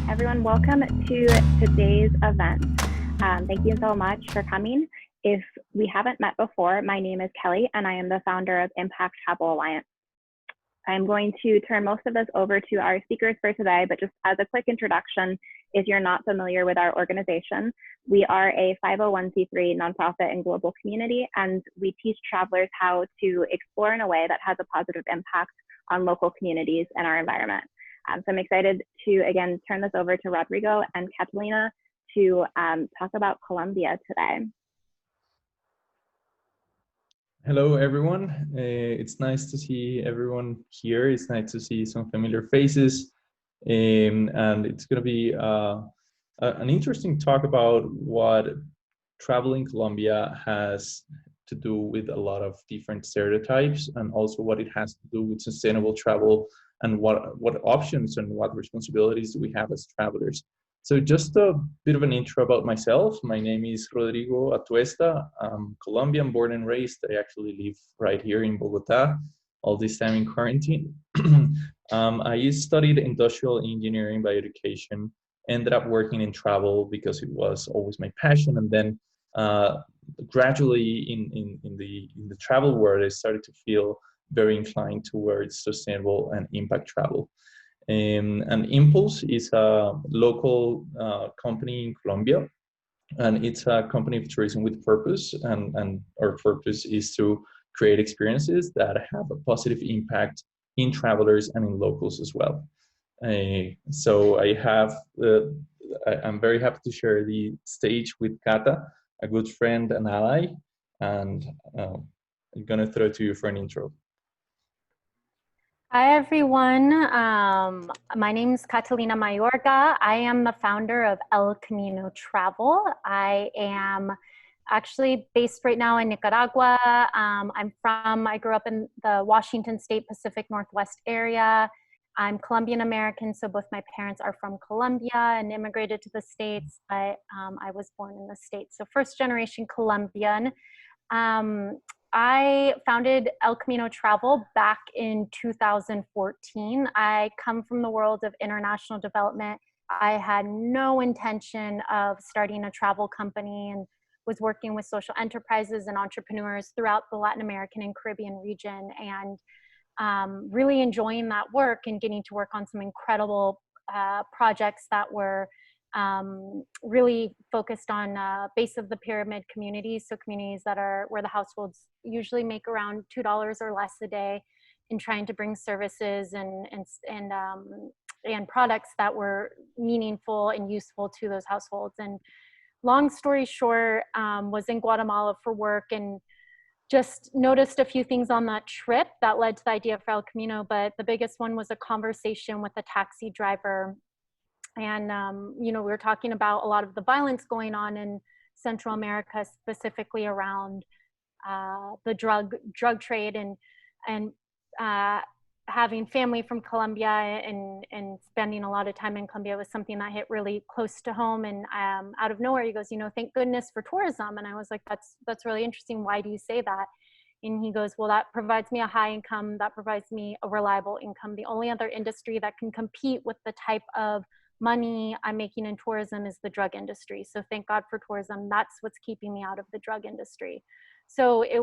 Everyone, welcome to today's event. Thank you so much for coming. If we haven't met before, my name is Kelly and I am the founder of Impact Travel Alliance. I'm going to turn most of this over to our speakers for today, but just as a quick introduction, if you're not familiar with our organization, we are a 501c3 nonprofit and global community, and we teach travelers how to explore in a way that has a positive impact on local communities and our environment. So I'm excited to, again, turn this over to Rodrigo and Catalina to talk about Colombia today. Hello, everyone. It's nice to see everyone here. It's nice to see some familiar faces. And it's going to be an interesting talk about what travel in Colombia has to do with a lot of different stereotypes, and also what it has to do with sustainable travel, and what options and what responsibilities do we have as travelers. So just a bit of an intro about myself. My name is Rodrigo Atuesta. I'm Colombian, born and raised. I actually live right here in Bogota, all this time in quarantine. I studied industrial engineering by education, ended up working in travel because it was always my passion. And then gradually in the travel world, I started to feel very inclined towards sustainable and impact travel. And Impulse is a local company in Colombia, and it's a company of tourism with purpose. And our purpose is to create experiences that have a positive impact in travelers and in locals as well. So I'm very happy to share the stage with Kata, a good friend and ally, and I'm gonna throw it to you for an intro. Hi, everyone. My name is Catalina Majorca. I am the founder of El Camino Travel. I am actually based right now in Nicaragua. I grew up in the Washington State Pacific Northwest area. I'm Colombian American, so both my parents are from Colombia and immigrated to the States, but I was born in the States. So first generation Colombian. I founded El Camino Travel back in 2014. I come from the world of international development. I had no intention of starting a travel company and was working with social enterprises and entrepreneurs throughout the Latin American and Caribbean region, and really enjoying that work and getting to work on some incredible projects that were really focused on base of the pyramid communities, so communities that are where the households usually make around $2 or less a day, in trying to bring services and products that were meaningful and useful to those households. And long story short, was in Guatemala for work and just noticed a few things on that trip that led to the idea for El Camino, but the biggest one was a conversation with a taxi driver. And, we were talking about a lot of the violence going on in Central America, specifically around the drug trade, and having family from Colombia and spending a lot of time in Colombia was something that hit really close to home. And out of nowhere, he goes, thank goodness for tourism. And I was like, that's really interesting. Why do you say that? And he goes, well, that provides me a high income. That provides me a reliable income. The only other industry that can compete with the type of money I'm making in tourism is the drug industry. So thank God for tourism. That's what's keeping me out of the drug industry. So it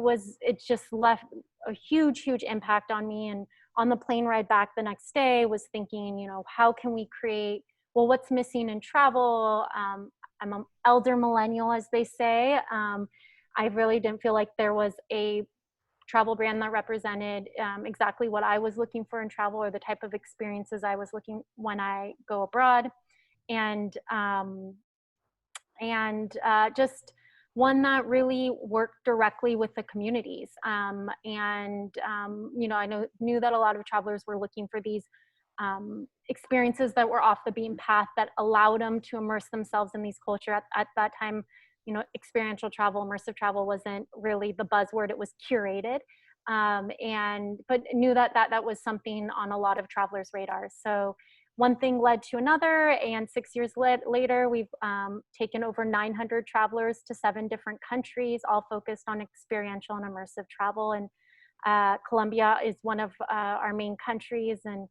just left a huge impact on me. And on the plane ride back the next day, was thinking, how can we create, well, what's missing in travel? I'm an elder millennial, as they say. I really didn't feel like there was a travel brand that represented exactly what I was looking for in travel, or the type of experiences I was looking when I go abroad, and just one that really worked directly with the communities. I knew that a lot of travelers were looking for these experiences that were off the beaten path, that allowed them to immerse themselves in these culture. At that time, experiential travel, immersive travel wasn't really the buzzword. It was curated, but knew that was something on a lot of travelers' radars. So one thing led to another, and 6 years later, we've taken over 900 travelers to 7 different countries, all focused on experiential and immersive travel. And Colombia is one of our main countries, and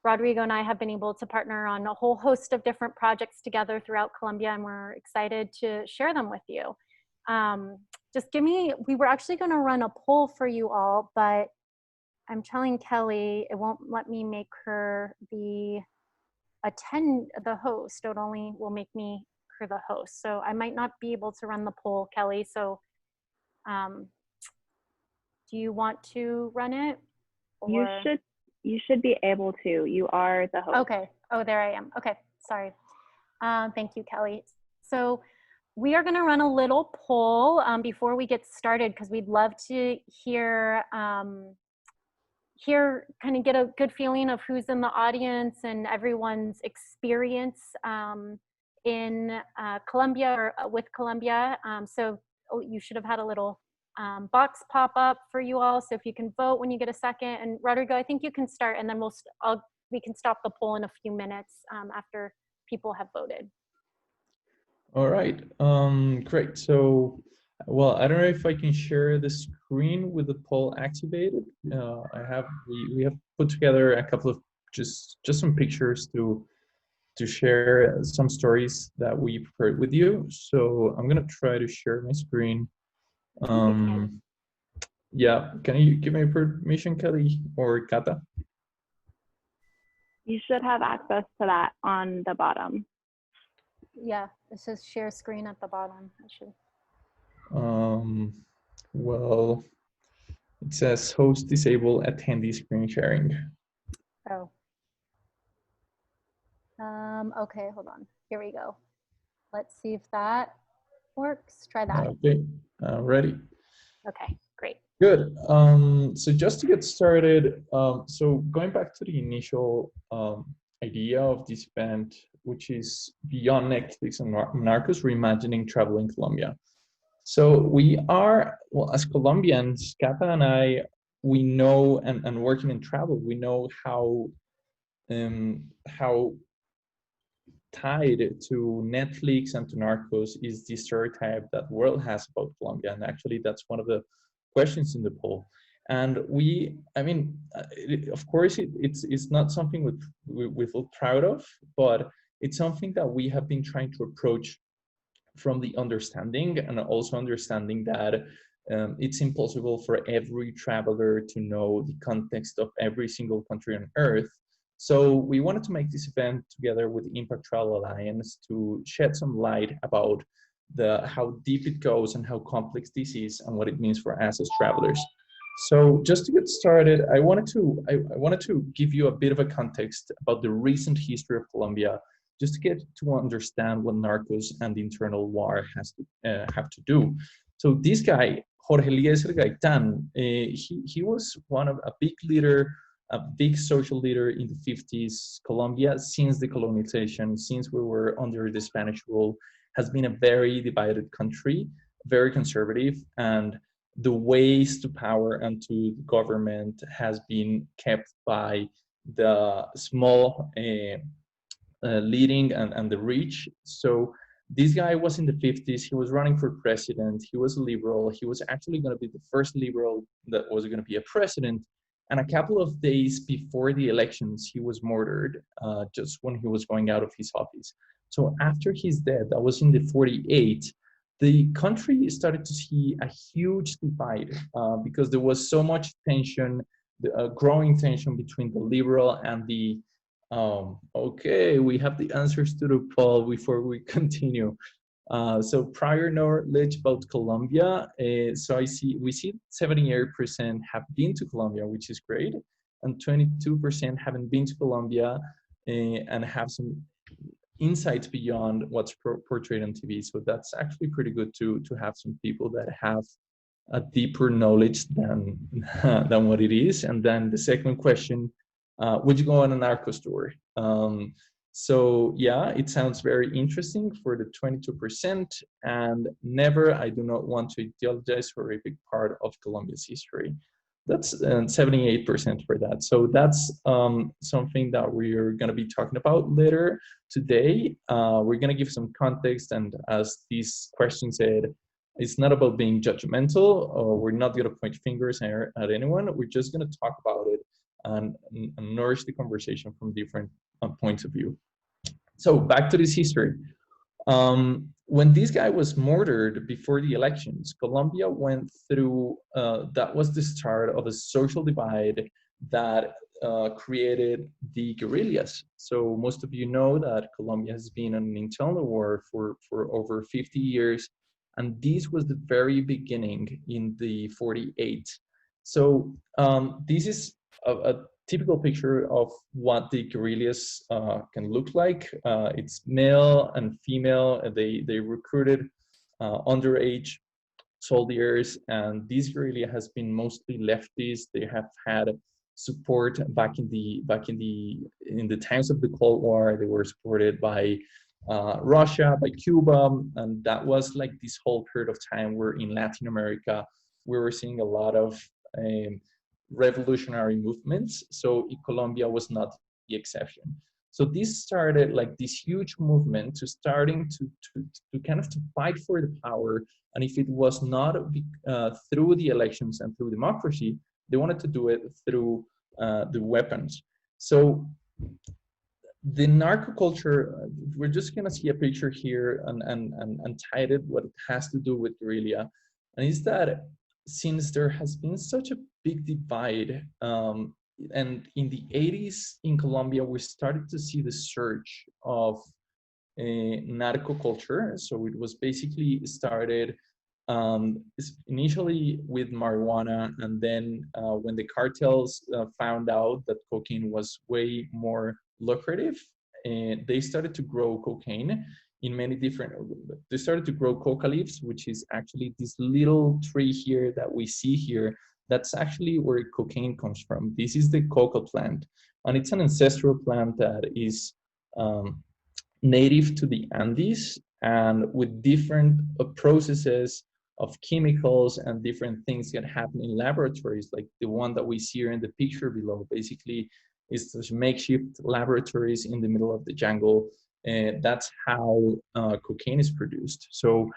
Rodrigo and I have been able to partner on a whole host of different projects together throughout Colombia, and we're excited to share them with you. We were actually going to run a poll for you all, but I'm telling Kelly it won't let me make her the host. It only will make me her the host. So I might not be able to run the poll, Kelly. So do you want to run it? Or... You should be able to. You are the host. Okay. Oh, there I am. Okay. Sorry. Thank you, Kelly. So we are going to run a little poll before we get started, because we'd love to hear kind of get a good feeling of who's in the audience and everyone's experience in Colombia or with Colombia. So you should have had a little box pop up for you all. So if you can vote when you get a second. And Rodrigo, I think you can start, and then we can stop the poll in a few minutes after people have voted. All right, great. So, well, I don't know if I can share the screen with the poll activated. We have put together a couple of just some pictures to share some stories that we prepared with you. So I'm gonna try to share my screen. Yeah, can you give me permission, Kelly or Kata? You should have access to that on the bottom. Yeah, it says share screen at the bottom. I should. Well, it says host disable attendee screen sharing. Oh. Okay, hold on. Here we go. Let's see if that works. Try that. Okay, ready. Okay, great. Good. So just to get started, so going back to the initial idea of this event, which is beyond Netflix and Narcos, reimagining travel in Colombia. So we are, well, as Colombians, Kata and I, we know, and working in travel, we know how tied to Netflix and to Narcos is the stereotype that the world has about Colombia. And actually, that's one of the questions in the poll. And of course, it's not something we feel proud of, but it's something that we have been trying to approach from the understanding, and also understanding that it's impossible for every traveler to know the context of every single country on Earth. So we wanted to make this event together with the Impact Travel Alliance to shed some light about how deep it goes and how complex this is and what it means for us as travelers. So just to get started, I wanted to give you a bit of a context about the recent history of Colombia, just to get to understand what Narcos and the internal war have to do. So this guy, Jorge Eliezer Gaitan, he was a big leader, a big social leader in the 50s. Colombia, since the colonization, since we were under the Spanish rule, has been a very divided country, very conservative, and the ways to power and to government has been kept by the small leading and the rich. So this guy was in the 50s, he was running for president, he was a liberal, he was actually going to be the first liberal that was going to be a president. And a couple of days before the elections, he was murdered just when he was going out of his office. So after his death, that was in the 48, the country started to see a huge divide because there was so much tension, growing tension between the liberal and the okay, we have the answers to the poll before we continue. So prior knowledge about Colombia, so we see 78% have been to Colombia, which is great, and 22% haven't been to Colombia and have some insights beyond what's portrayed on TV. So that's actually pretty good to have some people that have a deeper knowledge than what it is. And then the second question, would you go on a Narcos tour? So yeah, it sounds very interesting for the 22%, and never, I do not want to ideologize for a big part of Colombia's history. That's 78% for that. So that's something that we're going to be talking about later today. We're going to give some context, and as this question said, it's not about being judgmental, or we're not going to point fingers at anyone. We're just going to talk about it and nourish the conversation from different points of view. So back to this history. When this guy was murdered before the elections, Colombia went through, that was the start of a social divide that created the guerrillas. So most of you know that Colombia has been in an internal war for over 50 years. And this was the very beginning in the 48. So this is a typical picture of what the guerrillas can look like. It's male and female, and they recruited underage soldiers, and this guerrilla has been mostly leftist. They have had support back in the times of the Cold War. They were supported by Russia, by Cuba, and that was like this whole period of time where in Latin America we were seeing a lot of revolutionary movements. So Colombia was not the exception. So this started like this huge movement to starting to kind of to fight for the power. And if it was not through the elections and through democracy, they wanted to do it through the weapons. So the narco culture, we're just gonna see a picture here and titled what it has to do with guerrilla. And is that since there has been such a big divide, and in the 80s in Colombia, we started to see the surge of narco culture. So it was basically started initially with marijuana, and then when the cartels found out that cocaine was way more lucrative, they started to grow cocaine in many different, they started to grow coca leaves, which is actually this little tree here that we see here. That's actually where cocaine comes from. This is the coca plant, and it's an ancestral plant that is native to the Andes, and with different processes of chemicals and different things that happen in laboratories, like the one that we see here in the picture below. Basically, it's those makeshift laboratories in the middle of the jungle. That's how cocaine is produced. So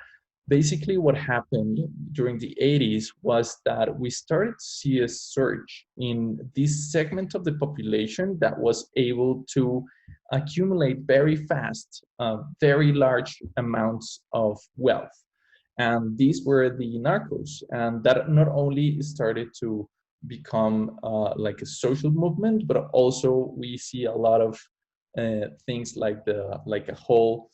basically what happened during the 80s was that we started to see a surge in this segment of the population that was able to accumulate very fast, very large amounts of wealth. And these were the narcos. And that not only started to become like a social movement, but also we see a lot of things like a whole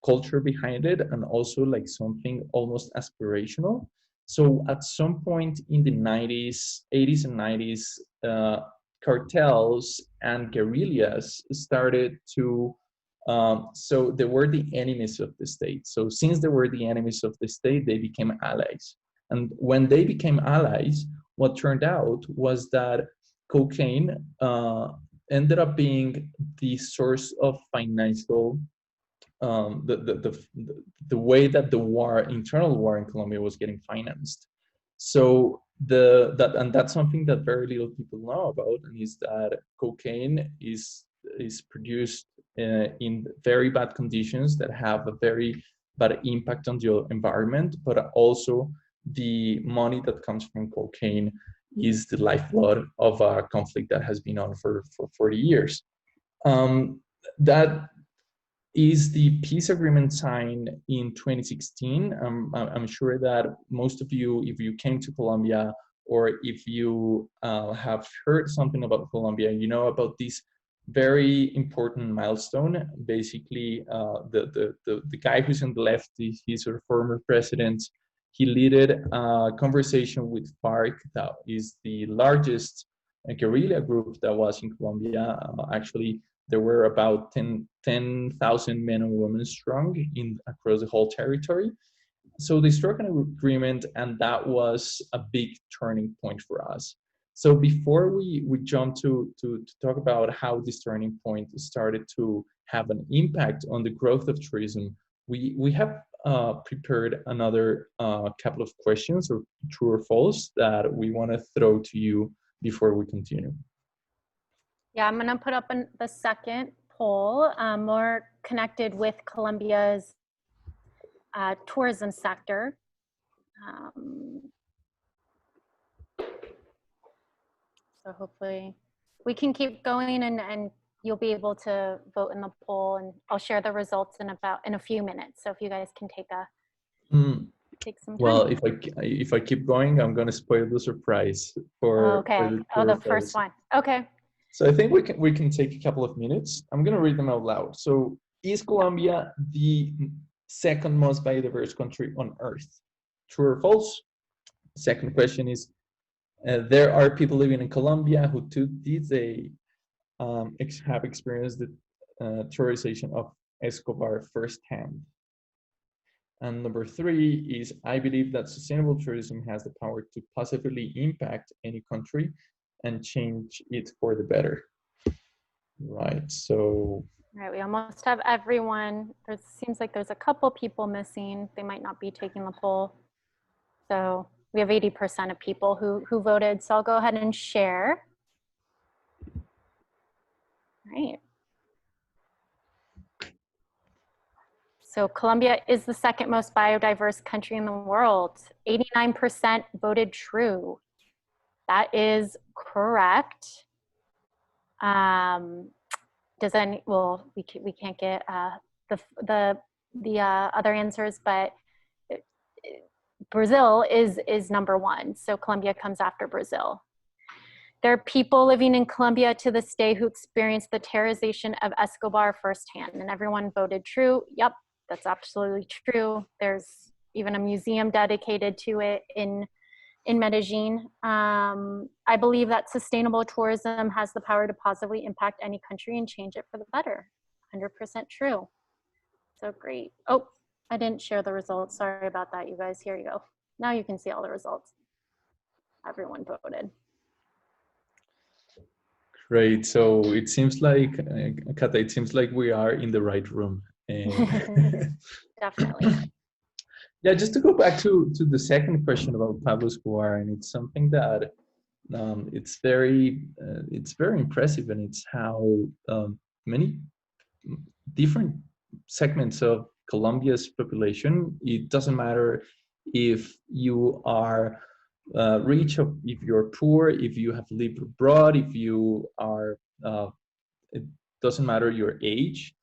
culture behind it, and also like something almost aspirational. So at some point in the 90s, 80s and 90s, cartels and guerrillas started to, so they were the enemies of the state. So since they were the enemies of the state, they became allies. And when they became allies, what turned out was that cocaine ended up being the source of financial, the way that the war, internal war in Colombia was getting financed. So and that's something that very little people know about, and is that cocaine is produced in very bad conditions that have a very bad impact on the environment, but also the money that comes from cocaine is the lifeblood of a conflict that has been on for 40 years. That is the peace agreement signed in 2016. I'm sure that most of you, if you came to Colombia, or if you have heard something about Colombia, you know about this very important milestone. Basically, the guy who's on the left, he's our former president. He led a conversation with FARC, that is the largest guerrilla group that was in Colombia. Actually, there were about 10,000 men and women strong across the whole territory. So they struck an agreement, and that was a big turning point for us. So before we jump to talk about how this turning point started to have an impact on the growth of tourism, we have prepared another couple of questions, or true or false, that we want to throw to you before we continue. Yeah, I'm going to put up the second poll, more connected with Colombia's tourism sector. So hopefully we can keep going, and you'll be able to vote in the poll, and I'll share the results in a few minutes. So if you guys can take some time. Well, if I keep going, I'm going to spoil the surprise for okay. for The first one. Okay. So I think we can take a couple of minutes. I'm going to read them out loud. So, is Colombia the second most biodiverse country on Earth? True or false? Second question is, there are people living in Colombia who did they have experienced the terrorization of Escobar firsthand? And number three is, I believe that sustainable tourism has the power to positively impact any country and change it for the better. Right, so. All right, we almost have everyone. There seems like there's a couple people missing. They might not be taking the poll. So we have 80% of people who voted. So I'll go ahead and share. All right. So Colombia is the second most biodiverse country in the world. 89% voted true. That is correct. Well, we can't get the other answers, but Brazil is number one. So Colombia comes after Brazil. There are people living in Colombia to this day who experienced the terrorization of Escobar firsthand, and everyone voted true. Yep, that's absolutely true. There's even a museum dedicated to it in Medellin. I believe that sustainable tourism has the power to positively impact any country and change it for the better. 100% true. So great. Oh, I didn't share the results. Sorry about that, you guys. Here you go. Now you can see all the results. Everyone voted. Great. So it seems like, Kata, it seems like we are in the right room. Definitely. Yeah, just to go back to the second question about Pablo Escobar, and it's something that it's very impressive, and it's how many different segments of Colombia's population, it doesn't matter if you are rich, or if you're poor, if you have lived abroad, if you are, it doesn't matter your age.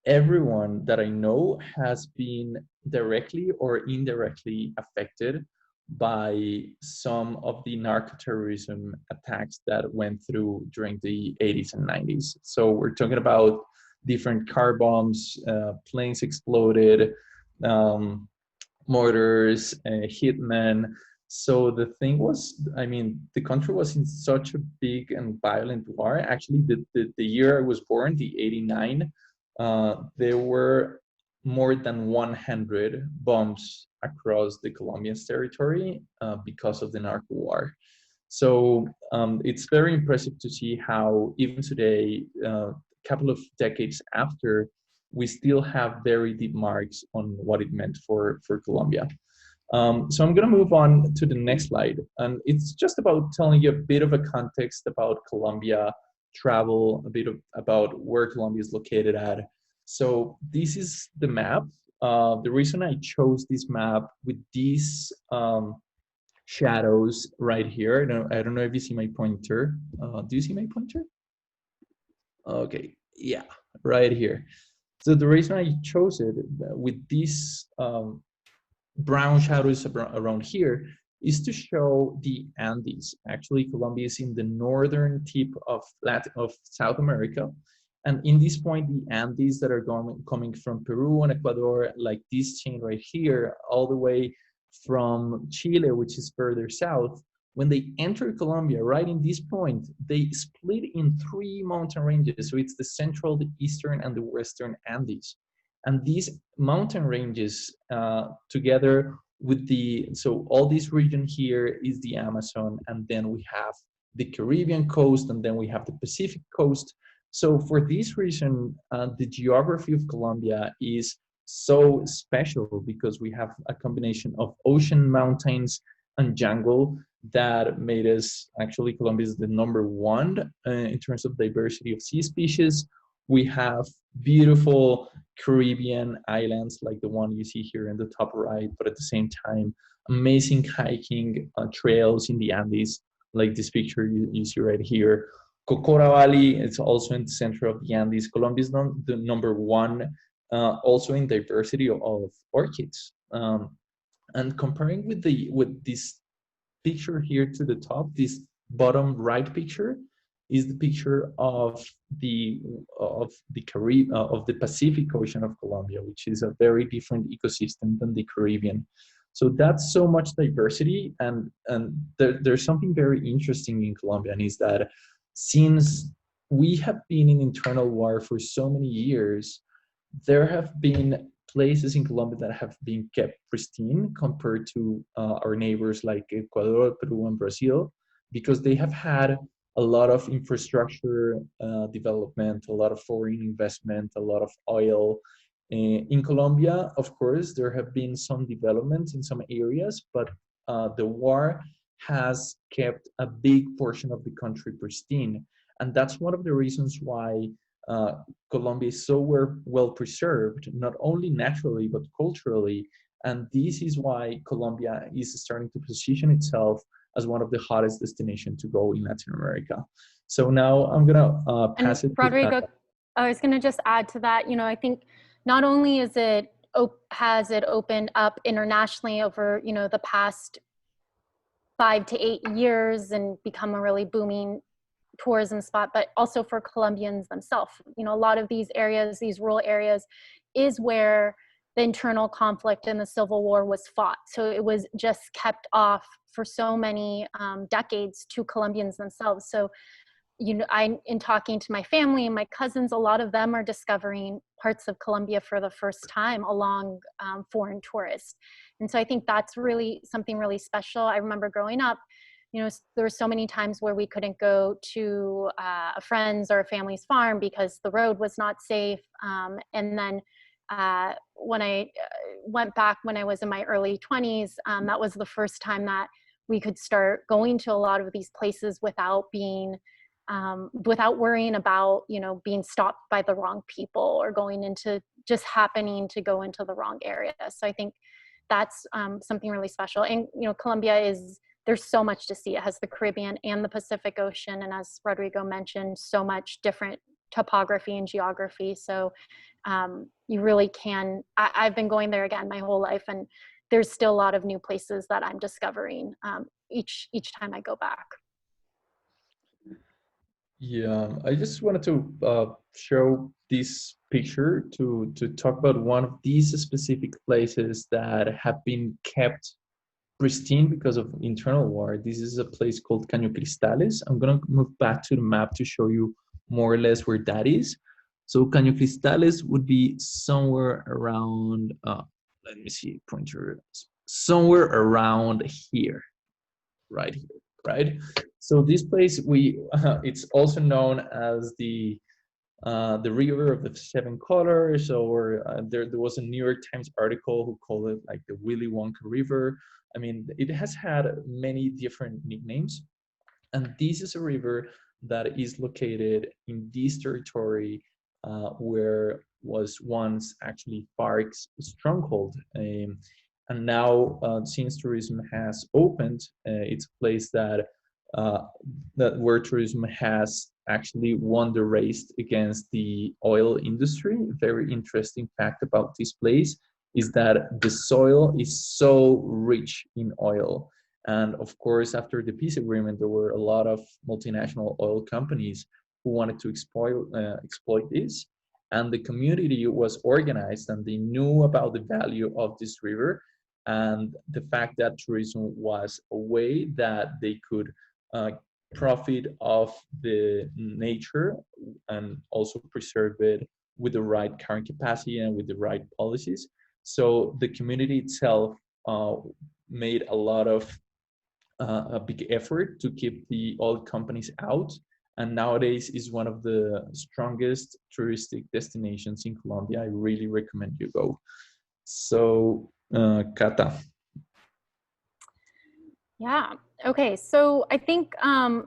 Everyone that I know has been directly or indirectly affected by some of the narco terrorism attacks that went through during the 80s and 90s. So we're talking about different car bombs, planes exploded, mortars, hitmen. So the thing was, I mean, the country was in such a big and violent war. Actually, the year I was born, the 89, there were more than 100 bombs across the Colombian territory because of the narco war. So it's very impressive to see how even today, a couple of decades after, we still have very deep marks on what it meant for Colombia. So I'm going to move on to the next slide. And it's just about telling you a bit of a context about Colombia, travel, a bit about where Colombia is located at. So this is the map. The reason I chose this map with these shadows right here, I don't know if you see my pointer. Do you see my pointer? Okay, yeah, right here. So the reason I chose it with these brown shadows around here is to show the Andes. Actually, Colombia is in the northern tip of South America. And in this point, the Andes that are coming from Peru and Ecuador, like this chain right here, all the way from Chile, which is further south, when they enter Colombia, right in this point, they split in 3 mountain ranges. So it's the central, the eastern, and the western Andes. And these mountain ranges together with so all this region here is the Amazon, and then we have the Caribbean coast, and then we have the Pacific coast. So for this reason, the geography of Colombia is so special because we have a combination of ocean, mountains, and jungle that made us, actually, Colombia is the #1 in terms of diversity of sea species. We have beautiful Caribbean islands like the one you see here in the top right, but at the same time, amazing hiking trails in the Andes, like this picture you see right here. Cocora Valley, it's also in the center of the Andes. Colombia is the number one, also in diversity of orchids. And comparing with this picture here to the top, this bottom right picture is the picture of the of the Pacific Ocean of Colombia, which is a very different ecosystem than the Caribbean. So that's so much diversity, and there's something very interesting in Colombia, and is that since we have been in internal war for so many years, there have been places in Colombia that have been kept pristine compared to our neighbors like Ecuador, Peru, and Brazil, because they have had a lot of infrastructure development, a lot of foreign investment, a lot of oil. In Colombia, of course, there have been some developments in some areas, but the war has kept a big portion of the country pristine. And that's one of the reasons why Colombia is so well preserved, not only naturally, but culturally. And this is why Colombia is starting to position itself as one of the hottest destinations to go in Latin America. So now I'm gonna pass it to Rodrigo, I was gonna just add to that, you know, I think not only is it, has it opened up internationally over, you know, the past 5 to 8 years and become a really booming tourism spot, but also for Colombians themselves. You know, a lot of these areas, these rural areas, is where the internal conflict and the civil war was fought. So it was just kept off for so many decades to Colombians themselves. So, you know, in talking to my family and my cousins, a lot of them are discovering parts of Colombia for the first time along foreign tourists. And so I think that's really something really special. I remember growing up, you know, there were so many times where we couldn't go to a friend's or a family's farm because the road was not safe. And then when I went back when I was in my early 20s, that was the first time that we could start going to a lot of these places without being, without worrying about, you know, being stopped by the wrong people or going into, just happening to go into the wrong area. So I think that's something really special. And, you know, Colombia is, there's so much to see. It has the Caribbean and the Pacific Ocean. And as Rodrigo mentioned, so much different topography and geography. So you really can, I've been going there again my whole life, and there's still a lot of new places that I'm discovering each time I go back. Yeah, I just wanted to show this picture to talk about one of these specific places that have been kept pristine because of internal war. This is a place called Caño Cristales. I'm gonna move back to the map to show you more or less where that is. So Caño Cristales would be somewhere around, let me see, pointer, somewhere around here, right here, right? So this place, it's also known as the River of the Seven Colors, or there was a New York Times article who called it like the Willy Wonka River. I mean, it has had many different nicknames, and this is a river that is located in this territory where was once actually FARC's stronghold. And now, since tourism has opened, it's a place that where tourism has actually won the race against the oil industry. A very interesting fact about this place is that the soil is so rich in oil. And of course, after the peace agreement, there were a lot of multinational oil companies who wanted to exploit this. And the community was organized, and they knew about the value of this river, and the fact that tourism was a way that they could profit of the nature and also preserve it with the right carrying capacity and with the right policies. So the community itself made a lot of a big effort to keep the oil companies out, and nowadays is one of the strongest touristic destinations in Colombia. I really recommend you go. So Cata. Yeah. Okay. So I think I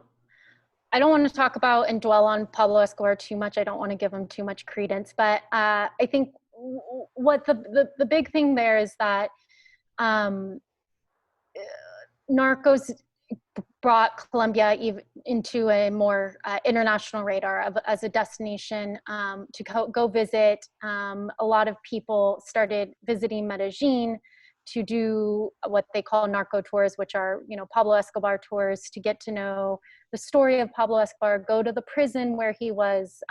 don't want to talk about and dwell on Pablo Escobar too much. I don't want to give him too much credence, but I think what the big thing there is that Narcos brought Colombia into a more international radar as a destination to go visit. A lot of people started visiting Medellin to do what they call Narco Tours, which are, Pablo Escobar tours, to get to know the story of Pablo Escobar, go to the prison where he was,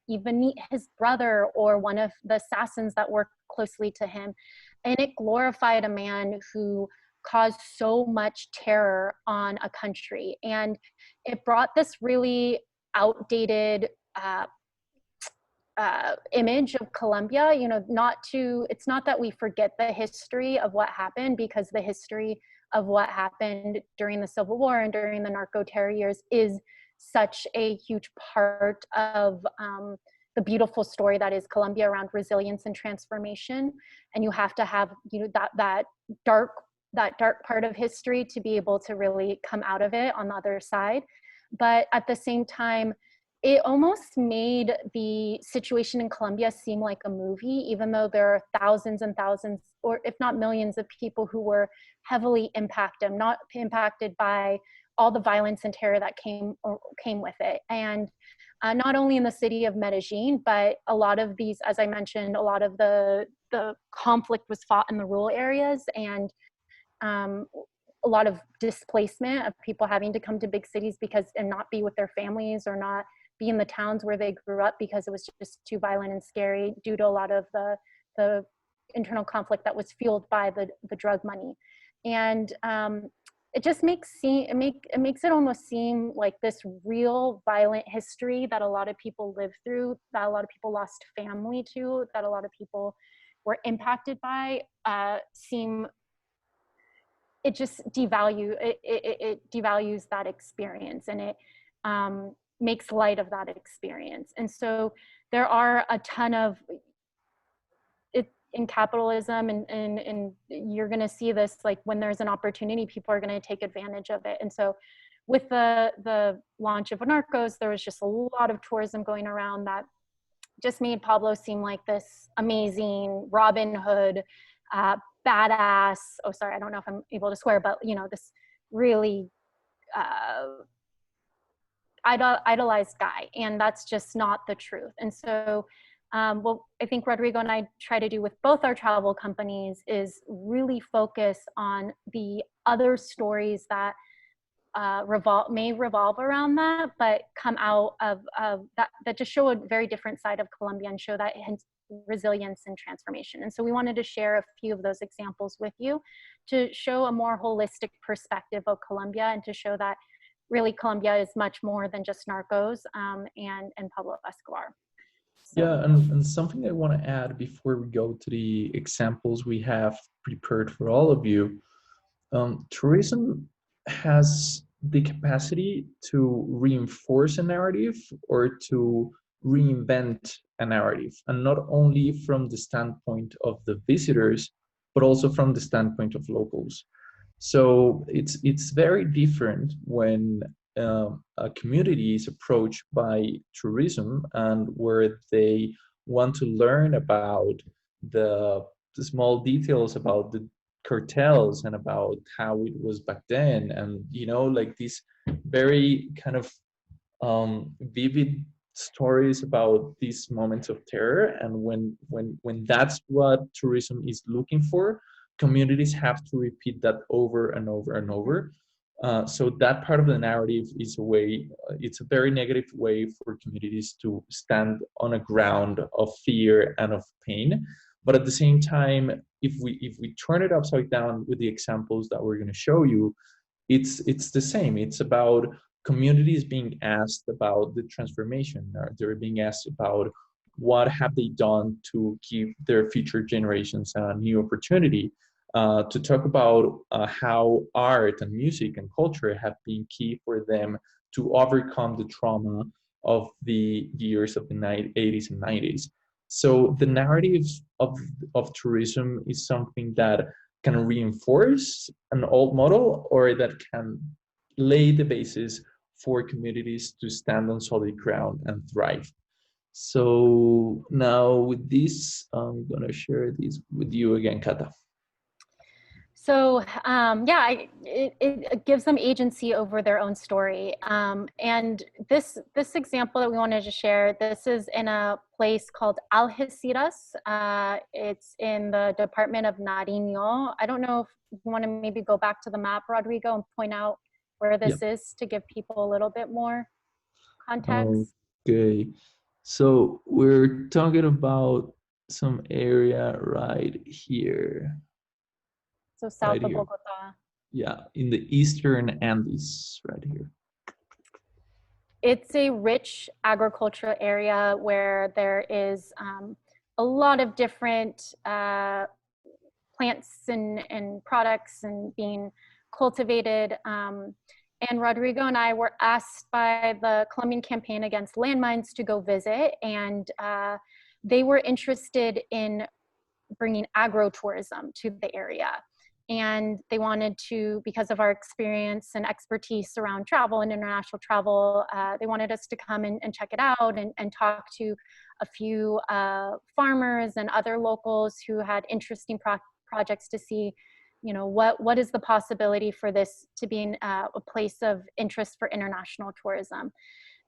even meet his brother or one of the assassins that worked closely to him. And it glorified a man who caused so much terror on a country. And it brought this really outdated image of Colombia, it's not that we forget the history of what happened, because the history of what happened during the Civil War and during the narco terror years is such a huge part of the beautiful story that is Colombia around resilience and transformation. And you have to have, that dark part of history to be able to really come out of it on the other side. But at the same time, it almost made the situation in Colombia seem like a movie, even though there are thousands and thousands, or if not millions, of people who were heavily impacted by all the violence and terror that came with it. And not only in the city of Medellin, but a lot of these, as I mentioned, a lot of the conflict was fought in the rural areas, and a lot of displacement of people having to come to big cities and not be with their families, or not be in the towns where they grew up because it was just too violent and scary due to a lot of the internal conflict that was fueled by the drug money. And it just makes it almost seem like this real violent history that a lot of people live through, that a lot of people lost family to, that a lot of people were impacted by, it just it devalues that experience, and it makes light of that experience. And so there are a ton of it in capitalism, and you're going to see this, like, when there's an opportunity, people are going to take advantage of it. And so with the launch of Narcos, there was just a lot of tourism going around that just made Pablo seem like this amazing Robin Hood, badass, oh sorry, I don't know if I'm able to swear, but this really idolized guy. And that's just not the truth. And so what I think Rodrigo and I try to do with both our travel companies is really focus on the other stories that may revolve around that, but come out of that just show a very different side of Colombia and show that resilience and transformation. And so we wanted to share a few of those examples with you to show a more holistic perspective of Colombia, and to show that really Colombia is much more than just Narcos and Pablo Escobar. So. Yeah, and something I want to add before we go to the examples we have prepared for all of you. Tourism has the capacity to reinforce a narrative or to reinvent a narrative, and not only from the standpoint of the visitors, but also from the standpoint of locals. So it's very different when a community is approached by tourism, and where they want to learn about the small details about the cartels and about how it was back then, and like these very kind of vivid stories about these moments of terror. And when that's what tourism is looking for, communities have to repeat that over and over and over. So that part of the narrative is it's a very negative way for communities to stand on a ground of fear and of pain. But at the same time, if we turn it upside down with the examples that we're going to show you, it's the same. It's about communities being asked about the transformation. They're being asked about what have they done to give their future generations a new opportunity. To talk about how art and music and culture have been key for them to overcome the trauma of the years of the 80s and 90s. So the narrative of tourism is something that can reinforce an old model, or that can lay the basis for communities to stand on solid ground and thrive. So now with this, I'm going to share this with you again, Kata. So yeah, it gives them agency over their own story. And this example that we wanted to share, this is in a place called Algeciras. It's in the Department of Nariño. I don't know if you want to maybe go back to the map, Rodrigo, and point out where this is to give people a little bit more context. Okay, so we're talking about some area right here. So south Right of here. Bogota. Yeah, in the eastern Andes, right here. It's a rich agricultural area where there is a lot of different plants and products and being cultivated. And Rodrigo and I were asked by the Colombian Campaign Against Landmines to go visit, and they were interested in bringing agro-tourism to the area. And they wanted to, because of our experience and expertise around travel and international travel, they wanted us to come and check it out and talk to a few farmers and other locals who had interesting projects to see, you know, what is the possibility for this to be a place of interest for international tourism.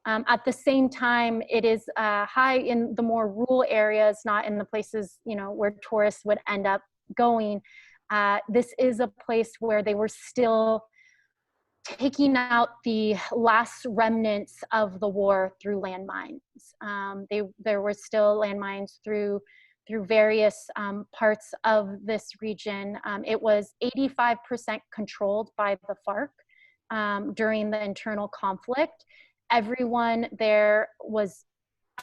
At the same time, it is high in the more rural areas, not in the places, you know, where tourists would end up going. This is a place where they were still taking out the last remnants of the war through landmines. There were still landmines through various parts of this region. It was 85% controlled by the FARC during the internal conflict. Everyone there was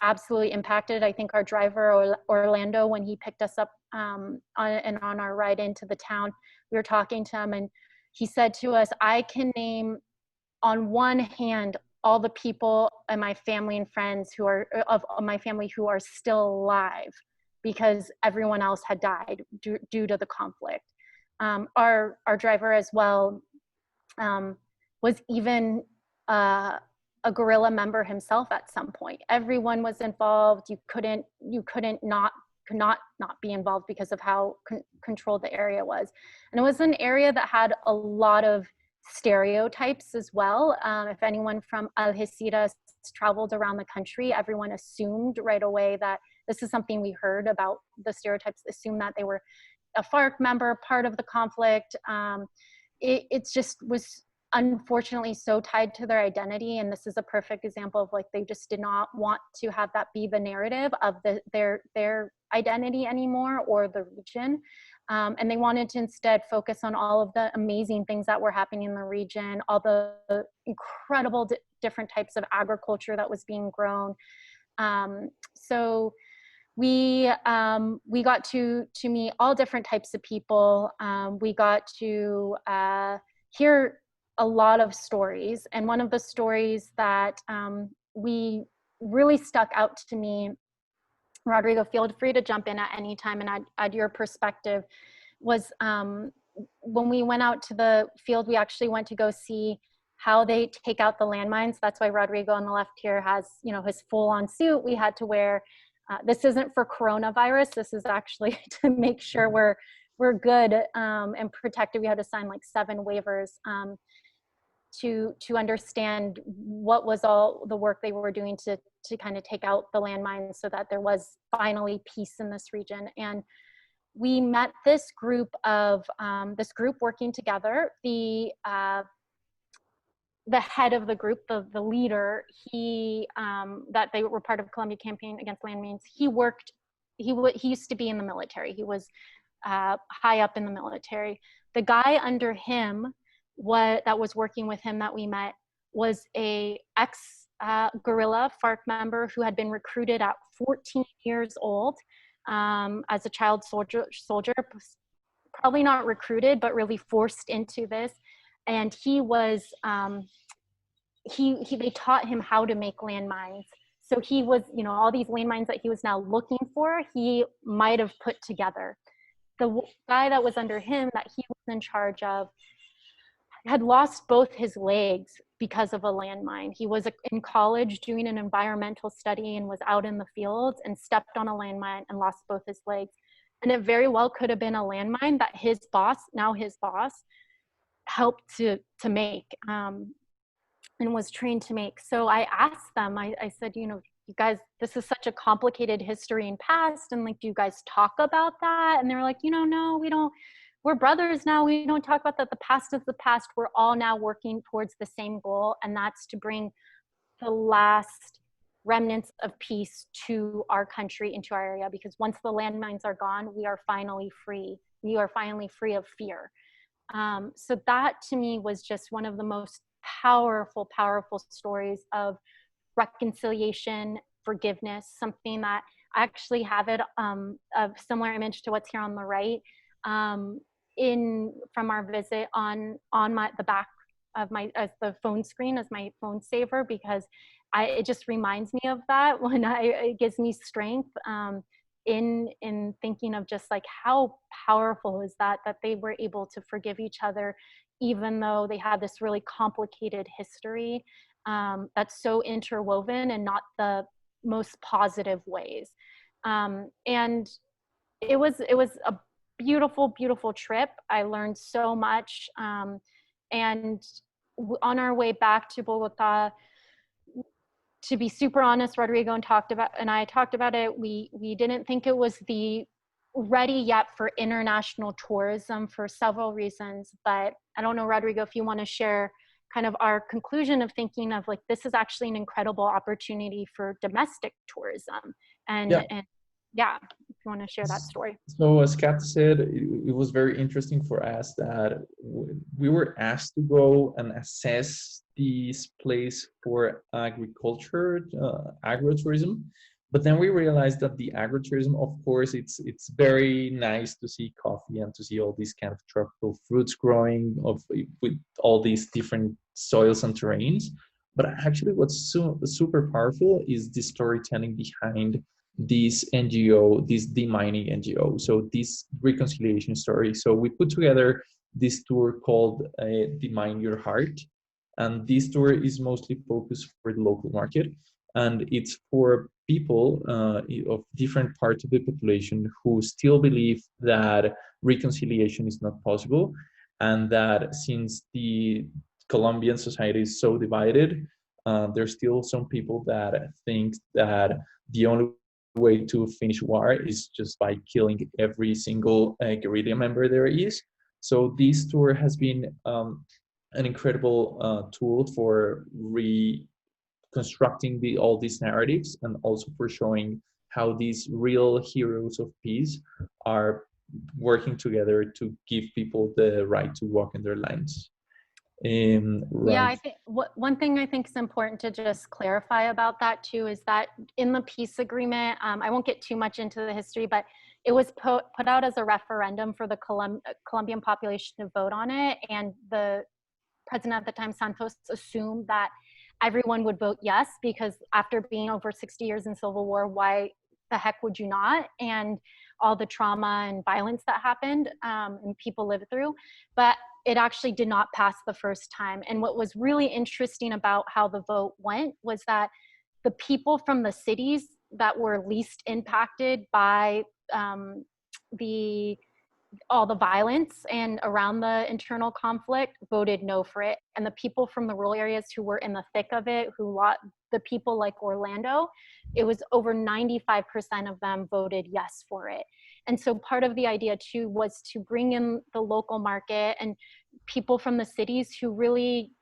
absolutely impacted. I think our driver, Orlando, when he picked us up on our ride into the town, we were talking to him, and he said to us, I can name on one hand all the people in my family and friends who are of my family who are still alive, because everyone else had died due to the conflict. Our driver as well was even a guerrilla member himself at some point. Everyone was involved. You couldn't not be involved because of how controlled the area was. And it was an area that had a lot of stereotypes as well. If anyone from Algeciras traveled around the country, everyone assumed right away that this is something we heard about. The stereotypes assumed that they were a FARC member, part of the conflict. It just was unfortunately so tied to their identity, and this is a perfect example of, like, they just did not want to have that be the narrative of their identity anymore, or the region, and they wanted to instead focus on all of the amazing things that were happening in the region, all the incredible different types of agriculture that was being grown. So we got to meet all different types of people. We got to hear a lot of stories, and one of the stories that we really stuck out to me, Rodrigo, feel free to jump in at any time and add your perspective, was when we went out to the field, we actually went to go see how they take out the landmines. That's why Rodrigo on the left here has, you know, his full-on suit. We had to wear, this isn't for coronavirus, this is actually to make sure we're good and protected. We had to sign like 7 waivers to understand what was all the work they were doing to kind of take out the landmines, so that there was finally peace in this region. And we met this group working together. The head of the group, the leader, that they were part of Colombia Campaign Against Landmines, he used to be in the military. He was high up in the military. The guy under him that was working with him that we met was a ex-guerrilla FARC member who had been recruited at 14 years old as a child soldier, probably not recruited, but really forced into this. And he was, they taught him how to make landmines. So he was, you know, all these landmines that he was now looking for, he might have put together. The guy that was under him that he was in charge of had lost both his legs because of a landmine. He was in college doing an environmental study and was out in the fields and stepped on a landmine and lost both his legs. And it very well could have been a landmine that his boss, now his boss, helped to make and was trained to make. So I asked them, I said, you know, you guys, this is such a complicated history and past, and like, do you guys talk about that? And they were like, you know, no, we don't. We're brothers now. We don't talk about that. The past is the past. We're all now working towards the same goal, and that's to bring the last remnants of peace to our country, into our area, because once the landmines are gone, we are finally free. We are finally free of fear. So that to me was just one of the most powerful, powerful stories of reconciliation, forgiveness, something that I actually have it, a similar image to what's here on the right, from our visit on the back of my, as the phone screen, as my phone saver, because it just reminds me of that when it gives me strength, in thinking of just like how powerful is that they were able to forgive each other, even though they had this really complicated history, that's so interwoven and not the most positive ways. And it was a beautiful, beautiful trip. I learned so much. And on our way back to Bogota, to be super honest, Rodrigo and I talked about it. We didn't think it was ready yet for international tourism for several reasons. But I don't know, Rodrigo, if you want to share kind of our conclusion of thinking of like, this is actually an incredible opportunity for domestic tourism. And yeah, if you want to share that story. So as Kat said, it was very interesting for us that we were asked to go and assess this place for agriculture, agrotourism. But then we realized that the agrotourism, of course, it's very nice to see coffee and to see all these kind of tropical fruits growing with all these different soils and terrains. But actually what's super powerful is the storytelling behind this NGO, this demining NGO. So this reconciliation story. So we put together this tour called Demine Your Heart. And this tour is mostly focused for the local market. And it's for people of different parts of the population who still believe that reconciliation is not possible. And that since the Colombian society is so divided, there's still some people that think that the only way to finish war is just by killing every single guerrilla member there is. So this tour has been an incredible tool for reconstructing all these narratives, and also for showing how these real heroes of peace are working together to give people the right to walk in their lands. Right. Yeah, I think one thing I think is important to just clarify about that too is that in the peace agreement, I won't get too much into the history, but it was put out as a referendum for the Colombian population to vote on it, and the president at the time, Santos, assumed that everyone would vote yes, because after being over 60 years in civil war, why the heck would you not? And all the trauma and violence that happened and people lived through. But it actually did not pass the first time. And what was really interesting about how the vote went was that the people from the cities that were least impacted by all the violence and around the internal conflict voted no for it. And the people from the rural areas who were in the thick of it, the people like Orlando, it was over 95% of them voted yes for it. And so part of the idea too was to bring in the local market and people from the cities who really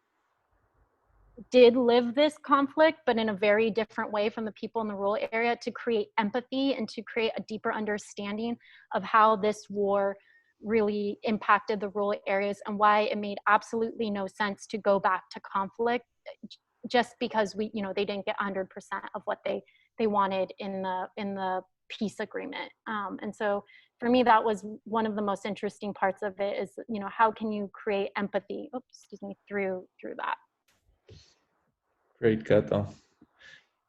did live this conflict, but in a very different way from the people in the rural area, to create empathy and to create a deeper understanding of how this war really impacted the rural areas and why it made absolutely no sense to go back to conflict just because they didn't get 100% of what they wanted in the peace agreement. And so for me, that was one of the most interesting parts of it is, how can you create empathy, through that. Great, Kato.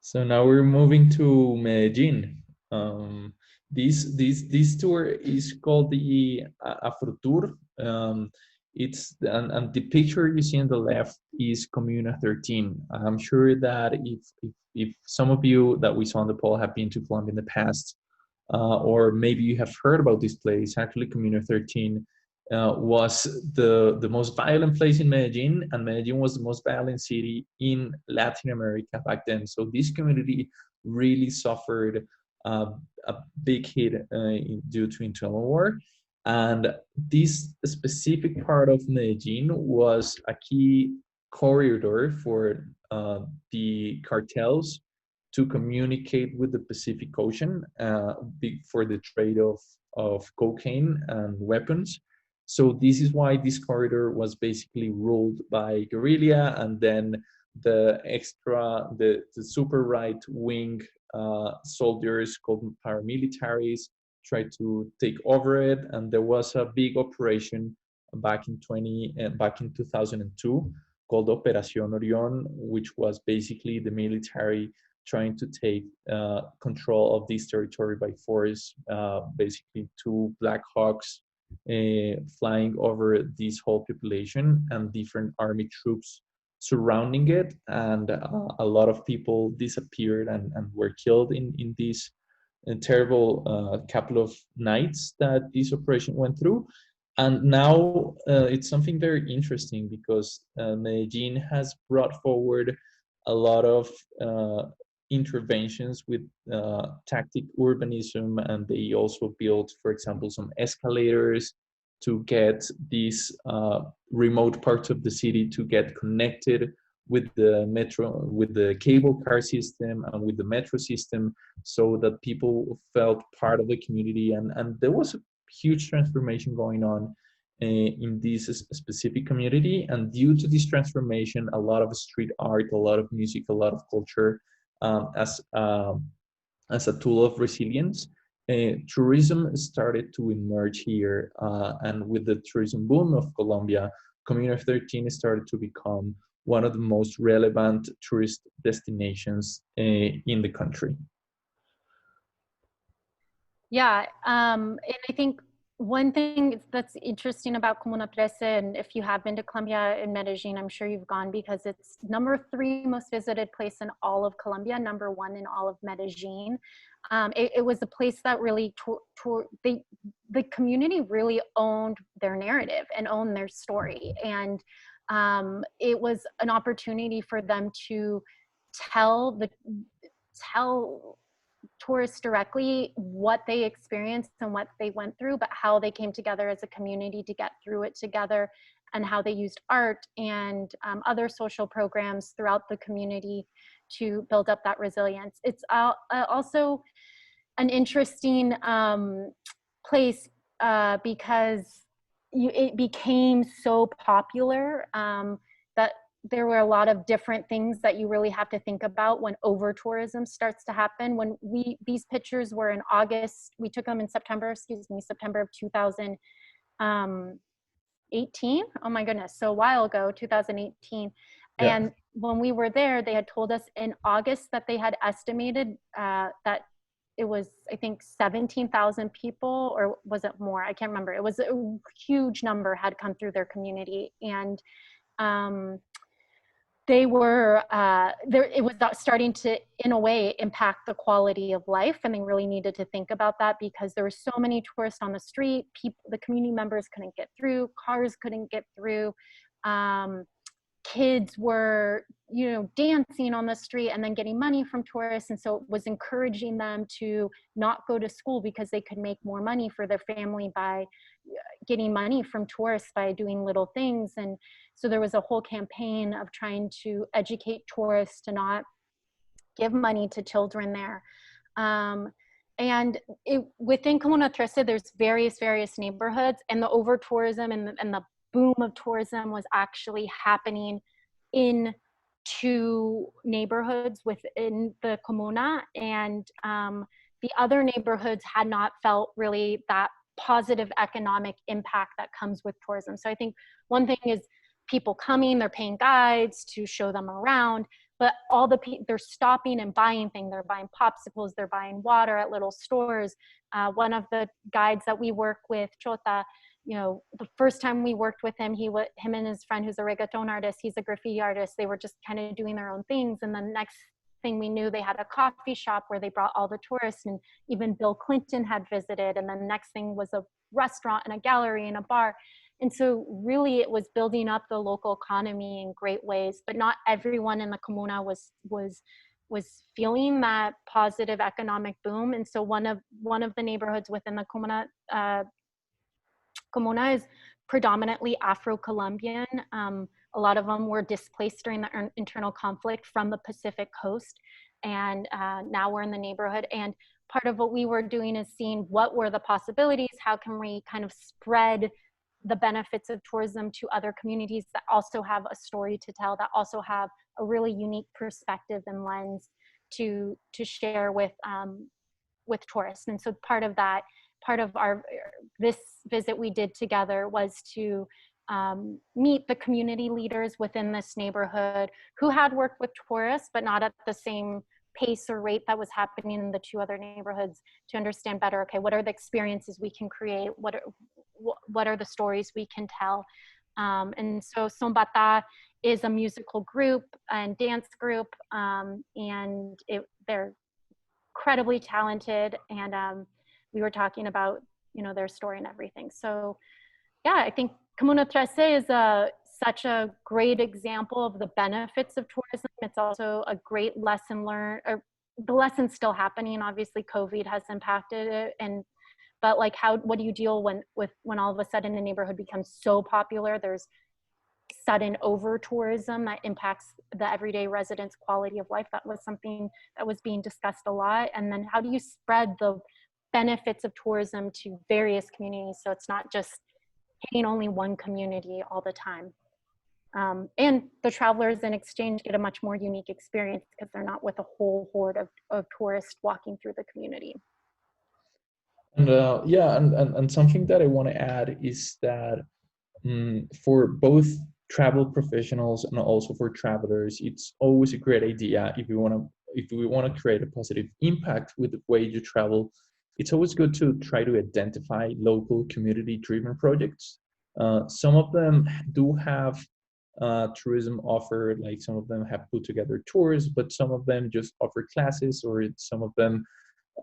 So now we're moving to Medellin. This tour is called the Afro Tour. It's and the picture you see on the left is Comuna 13. I'm sure that if some of you that we saw on the poll have been to Colombia in the past, or maybe you have heard about this place. Actually, Camino 13 was the most violent place in Medellin, and Medellin was the most violent city in Latin America back then. So this community really suffered a big hit due to internal war. And this specific part of Medellin was a key corridor for the cartels to communicate with the Pacific Ocean for the trade of cocaine and weapons. So this is why this corridor was basically ruled by guerrilla, and then the super right wing soldiers called paramilitaries tried to take over it, and there was a big operation back in 2002 called Operación Orion, which was basically the military trying to take control of this territory by force. Basically, two Black Hawks flying over this whole population and different army troops surrounding it, and a lot of people disappeared and were killed in this terrible couple of nights that this operation went through. And now it's something very interesting because Medellin has brought forward a lot of interventions with tactic urbanism, and they also built, for example, some escalators to get these remote parts of the city to get connected with the metro, with the cable car system and with the metro system, so that people felt part of the community. And there was a huge transformation going on in this specific community. And due to this transformation, a lot of street art, a lot of music, a lot of culture as a tool of resilience. Tourism started to emerge here, and with the tourism boom of Colombia, Camino 13 started to become one of the most relevant tourist destinations in the country. Yeah, and I think one thing that's interesting about Comuna 13, and if you have been to Colombia and Medellin, I'm sure you've gone, because it's #3 most visited place in all of Colombia, #1 in all of Medellin. It was a place that really the community really owned their narrative and owned their story. And it was an opportunity for them to tell tourists directly what they experienced and what they went through, but how they came together as a community to get through it together, and how they used art and other social programs throughout the community to build up that resilience. It's also an interesting place because it became so popular that there were a lot of different things that you really have to think about when over tourism starts to happen. When these pictures were in August, we took them in September of 2018. Oh my goodness, so a while ago, 2018. Yeah. And when we were there, they had told us in August that they had estimated that it was, I think, 17,000 people, or was it more? I can't remember. It was a huge number had come through their community. And they were there. It was starting to, in a way, impact the quality of life, and they really needed to think about that because there were so many tourists on the street. The community members couldn't get through. Cars couldn't get through. Kids were, dancing on the street and then getting money from tourists, and so it was encouraging them to not go to school because they could make more money for their family by getting money from tourists by doing little things. And so there was a whole campaign of trying to educate tourists to not give money to children there. And within Comuna 13, there's various neighborhoods, and the over tourism and the boom of tourism was actually happening in 2 neighborhoods within the comuna, and the other neighborhoods had not felt really that positive economic impact that comes with tourism. So I think one thing is people coming, they're paying guides to show them around, but they're stopping and buying things. They're buying popsicles, they're buying water at little stores. One of the guides that we work with, Chota, the first time we worked with him, him and his friend who's a reggaeton artist, he's a graffiti artist, they were just kind of doing their own things. And the next thing we knew, they had a coffee shop where they brought all the tourists, and even Bill Clinton had visited. And then the next thing was a restaurant and a gallery and a bar. And so really it was building up the local economy in great ways, but not everyone in the comuna was feeling that positive economic boom. And so one of the neighborhoods within the comuna is predominantly Afro-Colombian. A lot of them were displaced during the internal conflict from the Pacific coast. And now we're in the neighborhood. And part of what we were doing is seeing what were the possibilities, how can we kind of spread the benefits of tourism to other communities that also have a story to tell, that also have a really unique perspective and lens to share with tourists. And so part of this visit we did together was to meet the community leaders within this neighborhood who had worked with tourists, but not at the same pace or rate that was happening in the two other neighborhoods, to understand better, okay, what are the experiences we can create? What are the stories we can tell? And so Sombata is a musical group and dance group, and they're incredibly talented. And we were talking about, their story and everything. So yeah, I think Comuna 13 is such a great example of the benefits of tourism. It's also a great lesson learned, or the lesson's still happening. Obviously COVID has impacted it, but like what do you deal when all of a sudden a neighborhood becomes so popular, there's sudden over tourism that impacts the everyday residents' quality of life? That was something that was being discussed a lot. And then how do you spread the benefits of tourism to various communities, so it's not just hitting only one community all the time? And the travelers in exchange get a much more unique experience because they're not with a whole horde of tourists walking through the community. And yeah, and something that I want to add is that for both travel professionals and also for travelers, it's always a great idea if we want to create a positive impact with the way you travel. It's always good to try to identify local community-driven projects. Some of them do have tourism offer, like some of them have put together tours, but some of them just offer classes, or some of them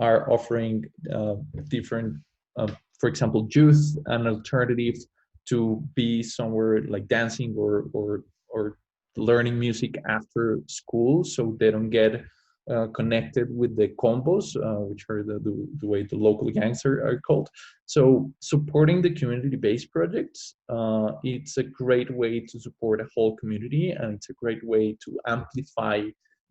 are offering different, for example, youth, an alternative to be somewhere like dancing or learning music after school, so they don't get connected with the combos, which are the way the local gangs are called. So supporting the community-based projects, it's a great way to support a whole community, and it's a great way to amplify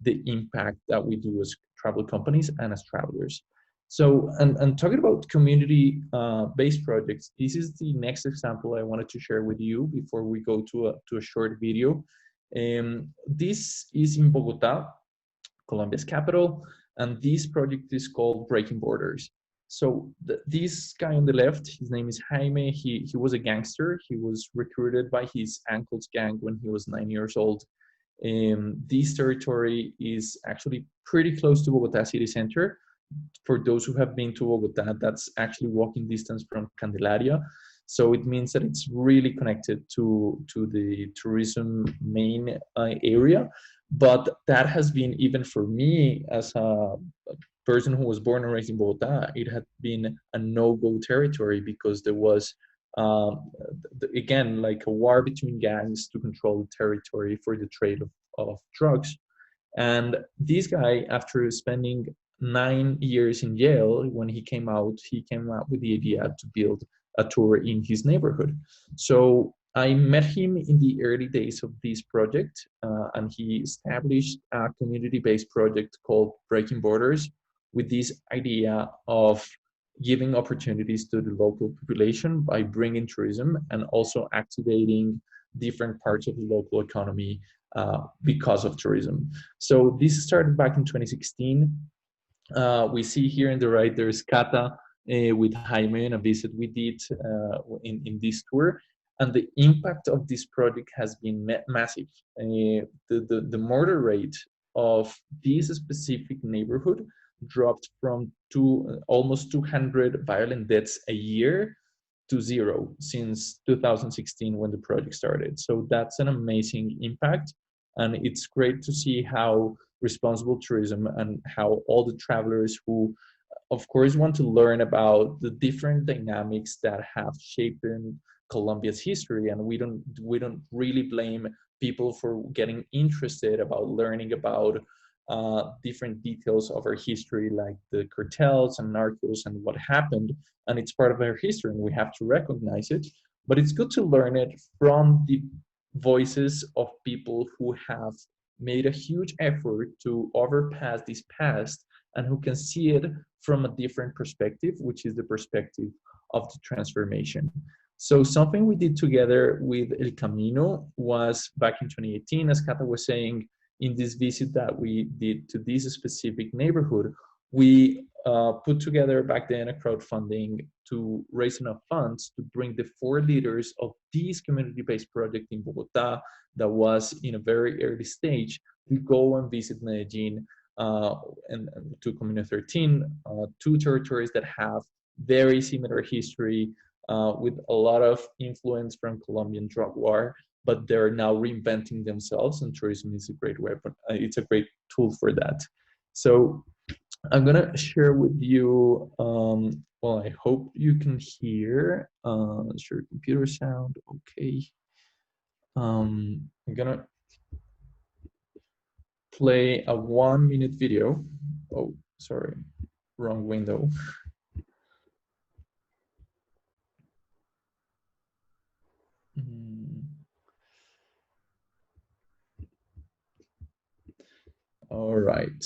the impact that we do as travel companies and as travelers. So, and talking about community-based projects, this is the next example I wanted to share with you before we go to a short video. This is in Bogota, Colombia's capital, and this project is called Breaking Borders. So this guy on the left, his name is Jaime. He was a gangster. He was recruited by his uncle's gang when he was 9 years old. This territory is actually pretty close to Bogota city center. For those who have been to Bogota, that's actually walking distance from Candelaria. So it means that it's really connected to the tourism main area. But that has been, even for me as a person who was born and raised in Bogota, it had been a no-go territory because there was, again, like a war between gangs to control the territory for the trade of drugs. And this guy, after spending 9 years in jail, when he came out with the idea to build a tour in his neighborhood. So I met him in the early days of this project, and he established a community-based project called Breaking Borders, with this idea of giving opportunities to the local population by bringing tourism and also activating different parts of the local economy because of tourism. So this started back in 2016. We see here in the right, there's Cata with Jaime and a visit we did in this tour. And the impact of this project has been massive. The murder rate of this specific neighborhood dropped from almost 200 violent deaths a year to 0 since 2016 when the project started. So that's an amazing impact. And it's great to see how responsible tourism and how all the travelers who, of course, want to learn about the different dynamics that have shaped Colombia's history. And we don't really blame people for getting interested about learning about different details of our history, like the cartels and narcos and what happened. And it's part of our history, and we have to recognize it. But it's good to learn it from the voices of people who have made a huge effort to overpass this past and who can see it from a different perspective, which is the perspective of the transformation. So something we did together with El Camino was back in 2018, as Cata was saying, in this visit that we did to this specific neighborhood, we put together back then a crowdfunding to raise enough funds to bring the 4 leaders of this community-based project in Bogota that was in a very early stage to go and visit Medellin and to Camino 13, 2 territories that have very similar history with a lot of influence from Colombian drug war, but they're now reinventing themselves, and tourism is a great weapon. It's a great tool for that. So I'm gonna share with you, well, I hope you can hear, share computer sound, okay. I'm gonna play a 1-minute video. Oh, sorry, wrong window. All right,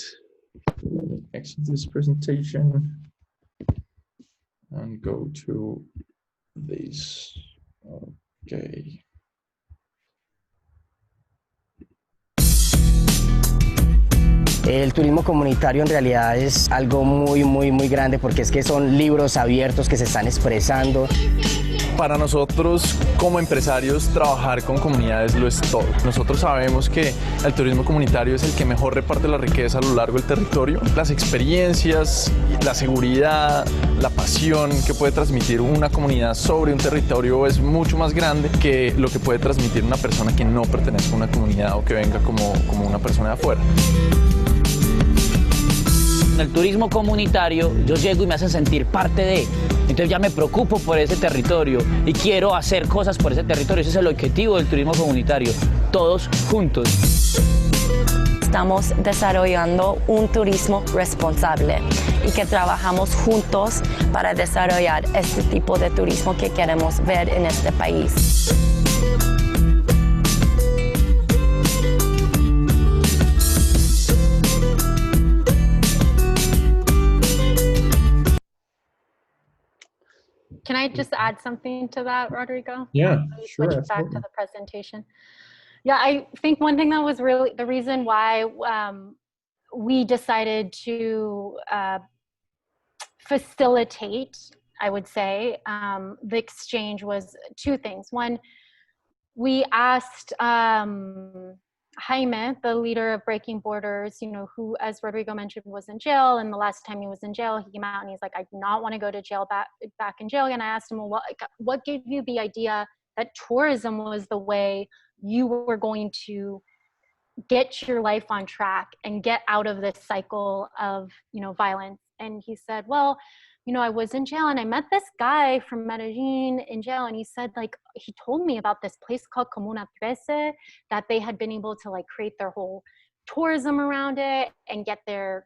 exit this presentation and go to this. Okay. El turismo comunitario en realidad es algo muy grande porque es que son libros abiertos que se están expresando. Para nosotros como empresarios trabajar con comunidades lo es todo. Nosotros sabemos que el turismo comunitario es el que mejor reparte la riqueza a lo largo del territorio. Las experiencias, la seguridad, la pasión que puede transmitir una comunidad sobre un territorio es mucho más grande que lo que puede transmitir una persona que no pertenezca a una comunidad o que venga como una persona de afuera. En el turismo comunitario yo llego y me hacen sentir parte de, entonces ya me preocupo por ese territorio y quiero hacer cosas por ese territorio. Ese es el objetivo del turismo comunitario, todos juntos. Estamos desarrollando un turismo responsable y que trabajamos juntos para desarrollar este tipo de turismo que queremos ver en este país. Can I just add something to that, Rodrigo? Yeah, sure. Switch back to the presentation. Yeah, I think one thing that was really the reason why we decided to facilitate, I would say, the exchange was 2 things. One, we asked Jaime, the leader of Breaking Borders, you know, who, as Rodrigo mentioned, was in jail. And the last time he was in jail, he came out and he's like, I do not want to go to jail back in jail. And I asked him, well, what gave you the idea that tourism was the way you were going to get your life on track and get out of this cycle of, you know, violence? And he said, well, you know, I was in jail and I met this guy from Medellin in jail, and he said, like, he told me about this place called Comuna 13 that they had been able to like create their whole tourism around it and get their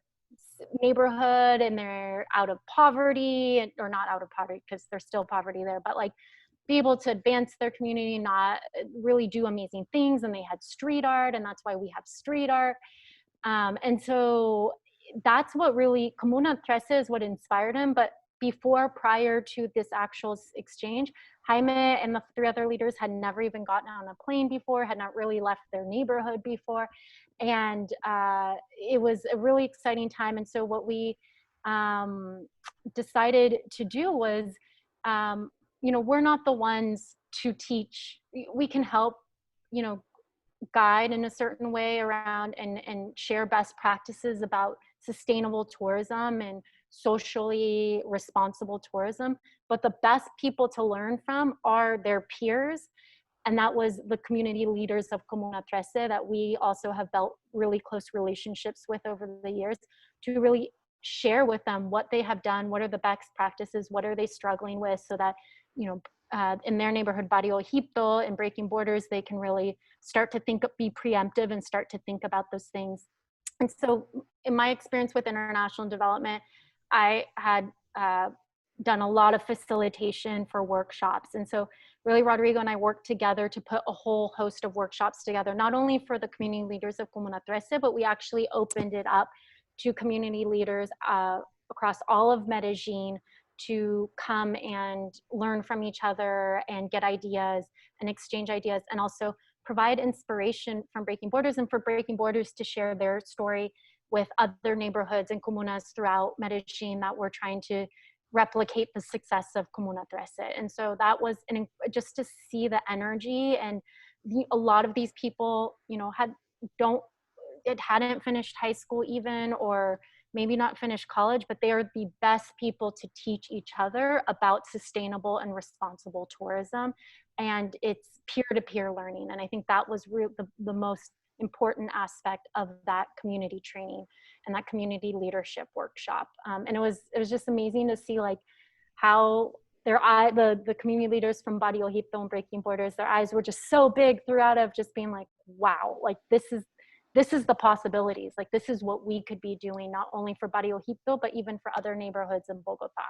neighborhood and they're out of poverty, or not out of poverty because there's still poverty there, but like be able to advance their community, not really do amazing things. And they had street art, and that's why we have street art. And so that's what really, Comuna 13 is what inspired him. But prior to this actual exchange, Jaime and the 3 other leaders had never even gotten on a plane before, had not really left their neighborhood before. And it was a really exciting time. And so what we decided to do was, you know, we're not the ones to teach. We can help, you know, guide in a certain way around and share best practices about sustainable tourism and socially responsible tourism. But the best people to learn from are their peers And that was the community leaders of Comuna 13 that we also have built really close relationships with over the years, to really share with them what they have done, what are the best practices, what are they struggling with, so that, you know, in their neighborhood, Barrio Egipto and Breaking Borders, they can really start to be preemptive and start to think about those things. And so in my experience with international development, I had done a lot of facilitation for workshops. And so really Rodrigo and I worked together to put a whole host of workshops together, not only for the community leaders of Comuna 13, but we actually opened it up to community leaders across all of Medellin to come and learn from each other and get ideas and exchange ideas, and also provide inspiration from Breaking Borders, and for Breaking Borders to share their story with other neighborhoods and comunas throughout Medellin that were trying to replicate the success of Comuna 13. And so that was just to see the energy, and a lot of these people, you know, hadn't finished high school even, or maybe not finished college, but they are the best people to teach each other about sustainable and responsible tourism. And it's peer-to-peer learning. And I think that was the most important aspect of that community training and that community leadership workshop. And it was just amazing to see like how the community leaders from Barrio Egipto and Breaking Borders, their eyes were just so big throughout, of just being like, wow, like this is the possibilities. Like this is what we could be doing, not only for Barrio Egipto, but even for other neighborhoods in Bogota.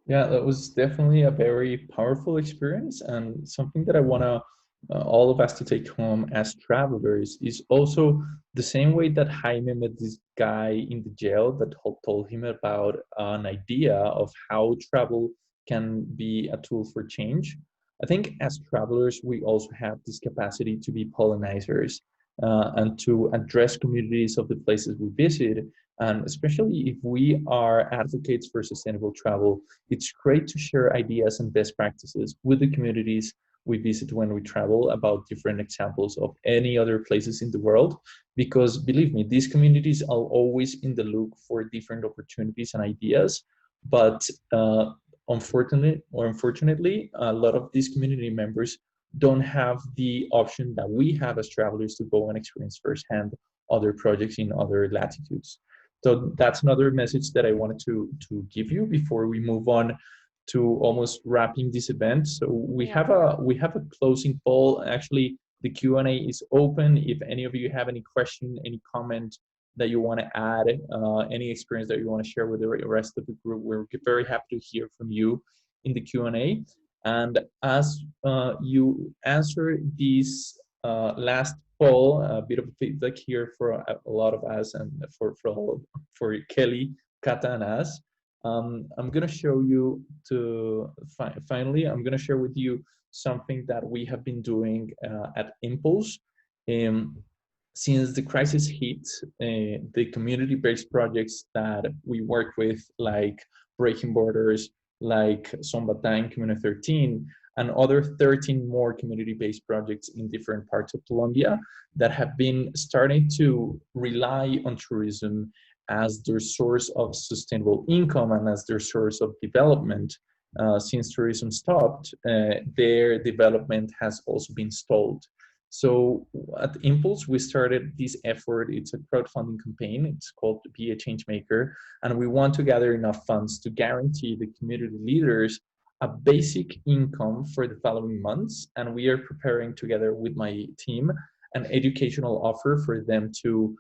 Yeah, that was definitely a very powerful experience, and something that I want to all of us to take home as travelers is also the same way that Jaime met this guy in the jail that told him about an idea of how travel can be a tool for change. I think as travelers, we also have this capacity to be pollinizers and to address communities of the places we visit. And especially if we are advocates for sustainable travel, it's great to share ideas and best practices with the communities we visit when we travel about different examples of any other places in the world. Because believe me, these communities are always in the look for different opportunities and ideas. But unfortunately, a lot of these community members don't have the option that we have as travelers to go and experience firsthand other projects in other latitudes. So that's another message that I wanted to give you before we move on to almost wrapping this event. So we have a closing poll. Actually, the Q&A is open. If any of you have any question, any comment that you want to add, any experience that you want to share with the rest of the group, we're very happy to hear from you in the Q&A. And as you answer this last poll, a bit of feedback here for a lot of us and for Kelly, Kata, and us. I'm going to show you finally, I'm going to share with you something that we have been doing at Impulse. Since the crisis hit, the community-based projects that we work with, like Breaking Borders, like Sombatan, Camino 13, and other 13 more community-based projects in different parts of Colombia that have been starting to rely on tourism as their source of sustainable income and as their source of development. Since tourism stopped, their development has also been stalled. So at Impulse, we started this effort. It's a crowdfunding campaign. It's called Be a Changemaker. And we want to gather enough funds to guarantee the community leaders a basic income for the following months. And we are preparing together with my team an educational offer for them to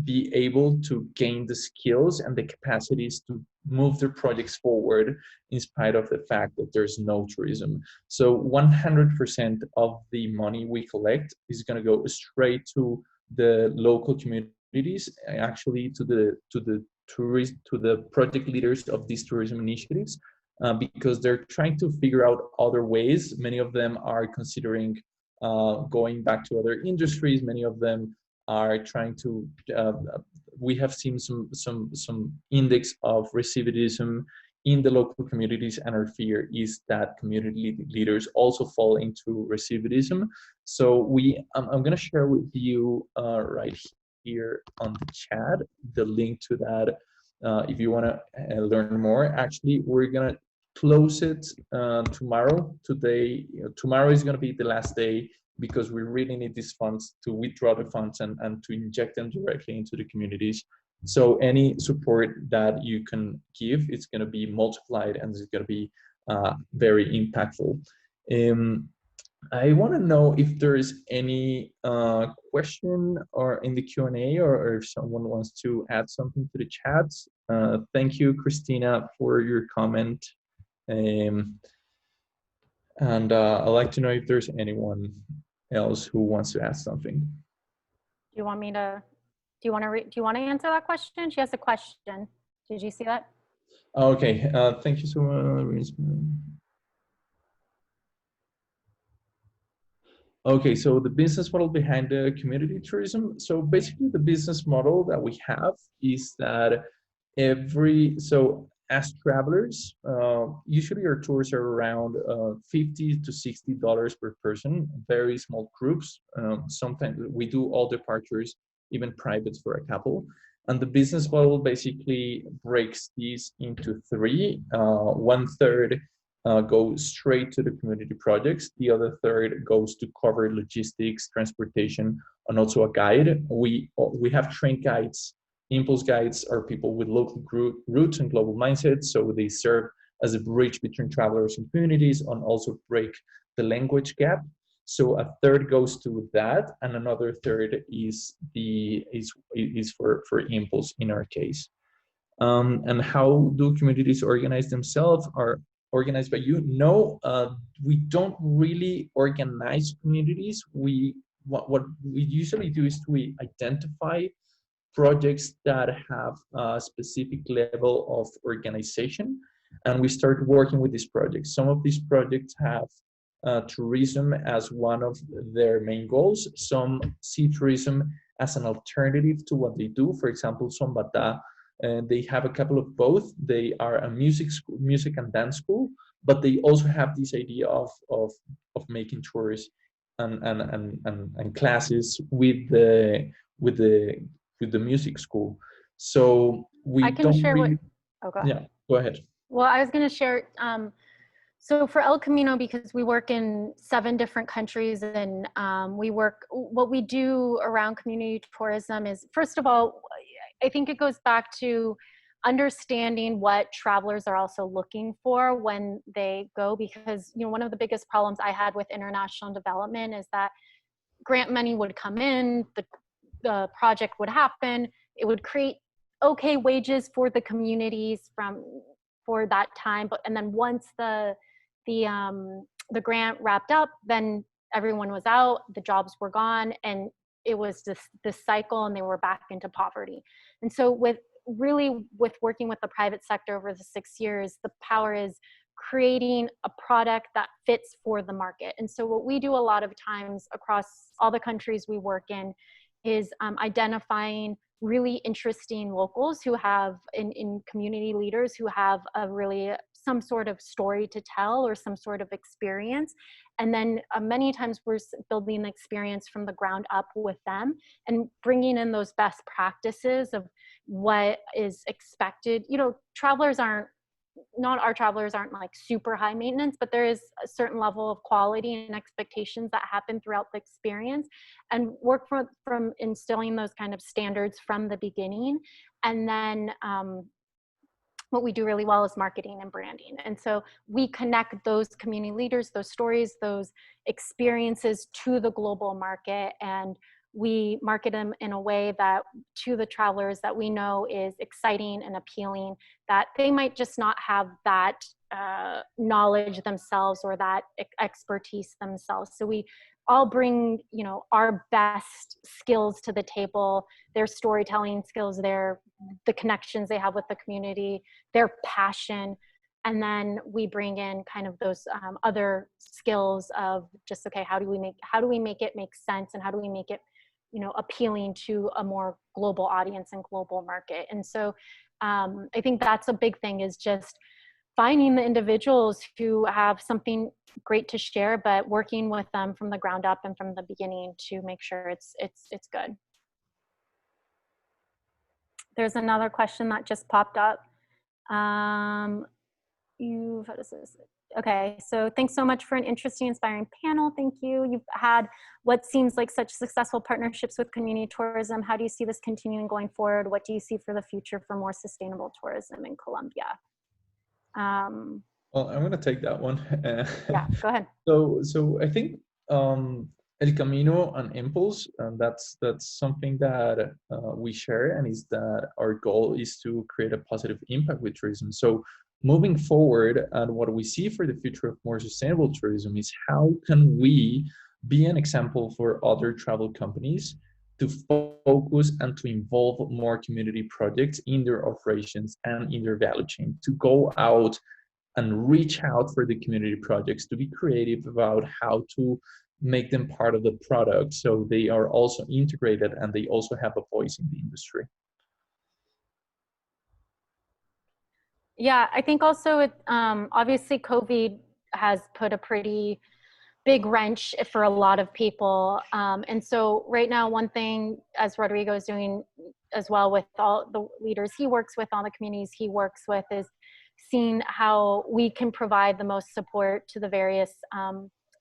be able to gain the skills and the capacities to move their projects forward in spite of the fact that there's no tourism. So 100% of the money we collect is going to go straight to the local communities, actually to the project leaders of these tourism initiatives, because they're trying to figure out other ways. Many of them are considering going back to other industries. Many of them are trying to, we have seen some index of recidivism in the local communities, and our fear is that community leaders also fall into recidivism. So I'm going to share with you right here on the chat the link to that if you want to learn more. Actually, we're going to close it tomorrow. Today, tomorrow is going to be the last day because we really need these funds to withdraw the funds and to inject them directly into the communities. So any support that you can give, it's going to be multiplied and it's going to be very impactful. I want to know if there is any question or in the Q&A, or if someone wants to add something to the chat. Thank you, Christina, for your comment. And I'd like to know if there's anyone else who wants to ask something. Do you want me to? Do you want to answer that question? She has a question. Did you see that? Okay. Thank you so much. Okay, so the business model behind the community tourism. So basically the business model that we have is that so as travelers, usually our tours are around $50 to $60 per person, very small groups. Sometimes we do all departures, even privates for a couple. And the business model basically breaks these into three. One third goes straight to the community projects. The other third goes to cover logistics, transportation, and also a guide. We have trained guides. Impulse guides are people with local roots and global mindsets, so they serve as a bridge between travelers and communities and also break the language gap. So a third goes to that, and another third is for Impulse in our case. And how do communities organize themselves? Are organized by you? No, we don't really organize communities. What we usually do is we identify projects that have a specific level of organization, and we start working with these projects. Some of these projects have tourism as one of their main goals. Some see tourism as an alternative to what they do. For example, Sombata, they have a couple of both. They are a music and dance school, but they also have this idea of making tours and classes with the music school. So we don't really. Oh, go ahead. Yeah, go ahead. Well, I was going to share. So for El Camino, because we work in 7 different countries, and what we do around community tourism is, first of all, I think it goes back to understanding what travelers are also looking for when they go, because one of the biggest problems I had with international development is that grant money would come in, the project would happen, it would create okay wages for the communities for that time, and then once the grant wrapped up, then everyone was out, the jobs were gone, and it was this cycle, and they were back into poverty. And so with working with the private sector over the 6 years, the power is creating a product that fits for the market. And so what we do a lot of times across all the countries we work in is identifying really interesting locals who have in community leaders who have some sort of story to tell or some sort of experience. And then many times we're building the experience from the ground up with them and bringing in those best practices of what is expected. Our travelers aren't like super high maintenance, but there is a certain level of quality and expectations that happen throughout the experience, and work from instilling those kind of standards from the beginning. And then what we do really well is marketing and branding. And so we connect those community leaders, those stories, those experiences to the global market, and we market them in a way that to the travelers that we know is exciting and appealing, that they might just not have that knowledge themselves or that expertise themselves. So we all bring, our best skills to the table, their storytelling skills, the connections they have with the community, their passion. And then we bring in kind of those other skills of just, okay, how do we make it make sense, and how do we make it appealing to a more global audience and global market. And so I think that's a big thing, is just finding the individuals who have something great to share, but working with them from the ground up and from the beginning to make sure it's good. There's another question that just popped up. how does this, okay, so thanks so much for an interesting, inspiring panel. Thank you. You've had what seems like such successful partnerships with community tourism. How do you see this continuing going forward? What do you see for the future for more sustainable tourism in Colombia? Well, I'm going to take that one. Yeah, go ahead. So I think El Camino and Impulse, and that's something that we share, and is that our goal is to create a positive impact with tourism. So moving forward, and what we see for the future of more sustainable tourism is how can we be an example for other travel companies to focus and to involve more community projects in their operations and in their value chain, to go out and reach out for the community projects, to be creative about how to make them part of the product so they are also integrated and they also have a voice in the industry. Yeah, I think also it, obviously COVID has put a pretty big wrench for a lot of people. And so right now, one thing, as Rodrigo is doing as well with all the leaders he works with, all the communities he works with, is seeing how we can provide the most support to the various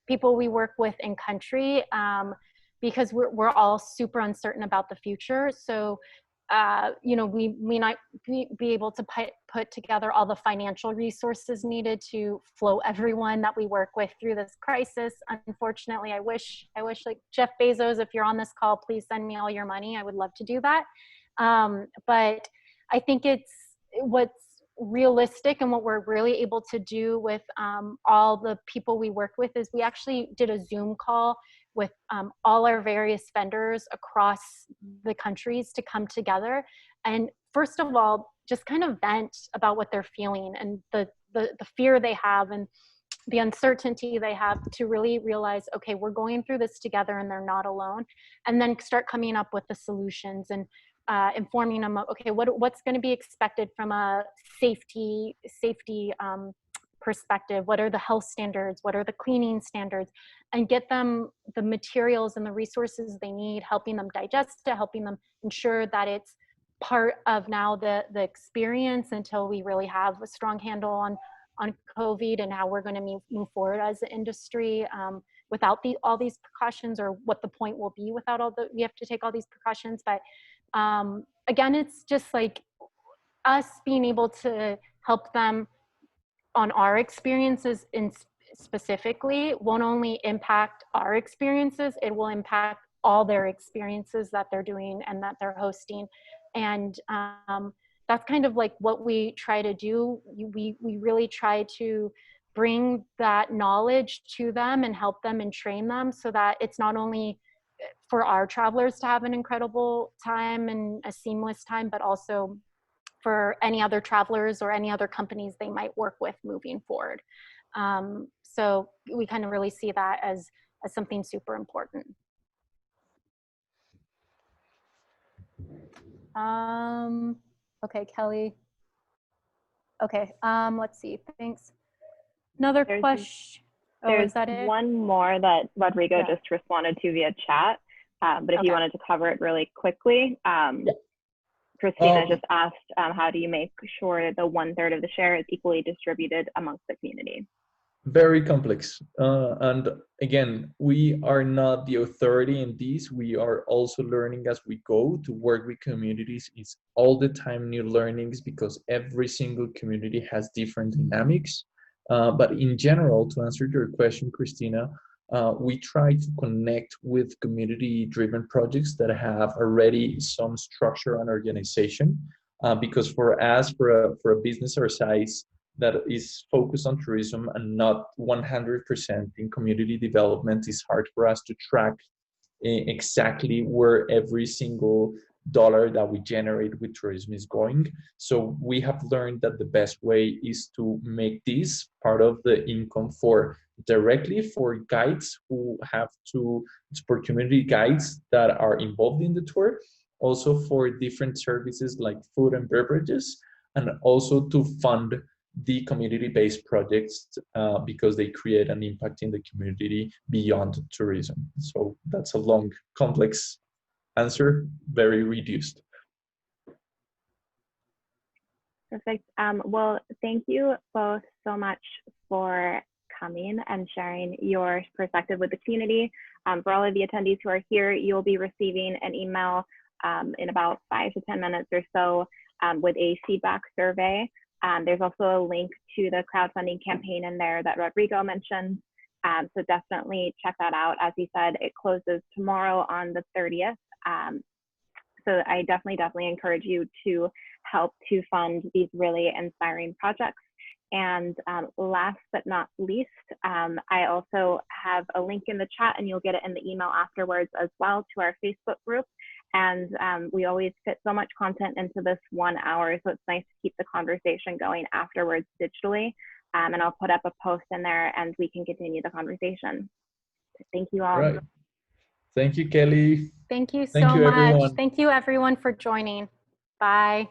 people we work with in country, because we're all super uncertain about the future. So you know, we may not be able to put together all the financial resources needed to flow everyone that we work with through this crisis. Unfortunately, I wish like Jeff Bezos, if you're on this call, please send me all your money. I would love to do that. But I think it's what's realistic and what we're really able to do with all the people we work with is we actually did a Zoom call with all our various vendors across the countries to come together. And first of all, just kind of vent about what they're feeling and the fear they have and the uncertainty they have, to really realize, okay, we're going through this together and they're not alone. And then start coming up with the solutions and informing them of, okay, what's going to be expected from a safety perspective, what are the health standards, what are the cleaning standards, and get them the materials and the resources they need, helping them digest it, helping them ensure that it's part of now the experience until we really have a strong handle on COVID and how we're going to move forward as an industry without all these precautions, or what the point will be without we have to take all these precautions. But again, it's just like us being able to help them on our experiences specifically won't only impact our experiences, it will impact all their experiences that they're doing and that they're hosting. And that's kind of like what we try to do. We really try to bring that knowledge to them and help them and train them so that it's not only for our travelers to have an incredible time and a seamless time, but also for any other travelers or any other companies they might work with moving forward. So we kind of really see that as something super important. Okay, Kelly. Okay, let's see, thanks. Another question. There's one more that Rodrigo just responded to via chat, but if you wanted to cover it really quickly, Christina just asked, how do you make sure the 1/3 of the share is equally distributed amongst the community? Very complex. And again, we are not the authority in these. We are also learning as we go. To work with communities is all the time new learnings, because every single community has different dynamics. But in general, to answer your question, Christina, we try to connect with community-driven projects that have already some structure and organization. Because for us, for a business our size that is focused on tourism and not 100% in community development, it's hard for us to track exactly where every single dollar that we generate with tourism is going. So we have learned that the best way is to make this part of the income directly for guides who have to, for community guides that are involved in the tour, also for different services like food and beverages, and also to fund the community-based projects because they create an impact in the community beyond tourism. So that's a long, complex answer, very reduced. Perfect. Well, thank you both so much for coming and sharing your perspective with the community. For all of the attendees who are here, you'll be receiving an email in about 5 to 10 minutes or so with a feedback survey. There's also a link to the crowdfunding campaign in there that Rodrigo mentioned. So definitely check that out. As he said, it closes tomorrow on the 30th. So I definitely encourage you to help to fund these really inspiring projects. And last but not least, I also have a link in the chat, and you'll get it in the email afterwards as well, to our Facebook group. And we always fit so much content into this 1 hour, so it's nice to keep the conversation going afterwards digitally. And I'll put up a post in there and we can continue the conversation. Thank you all. Right. Thank you, Kelly. Thank you so Thank you, much. everyone. Thank you everyone for joining. Bye.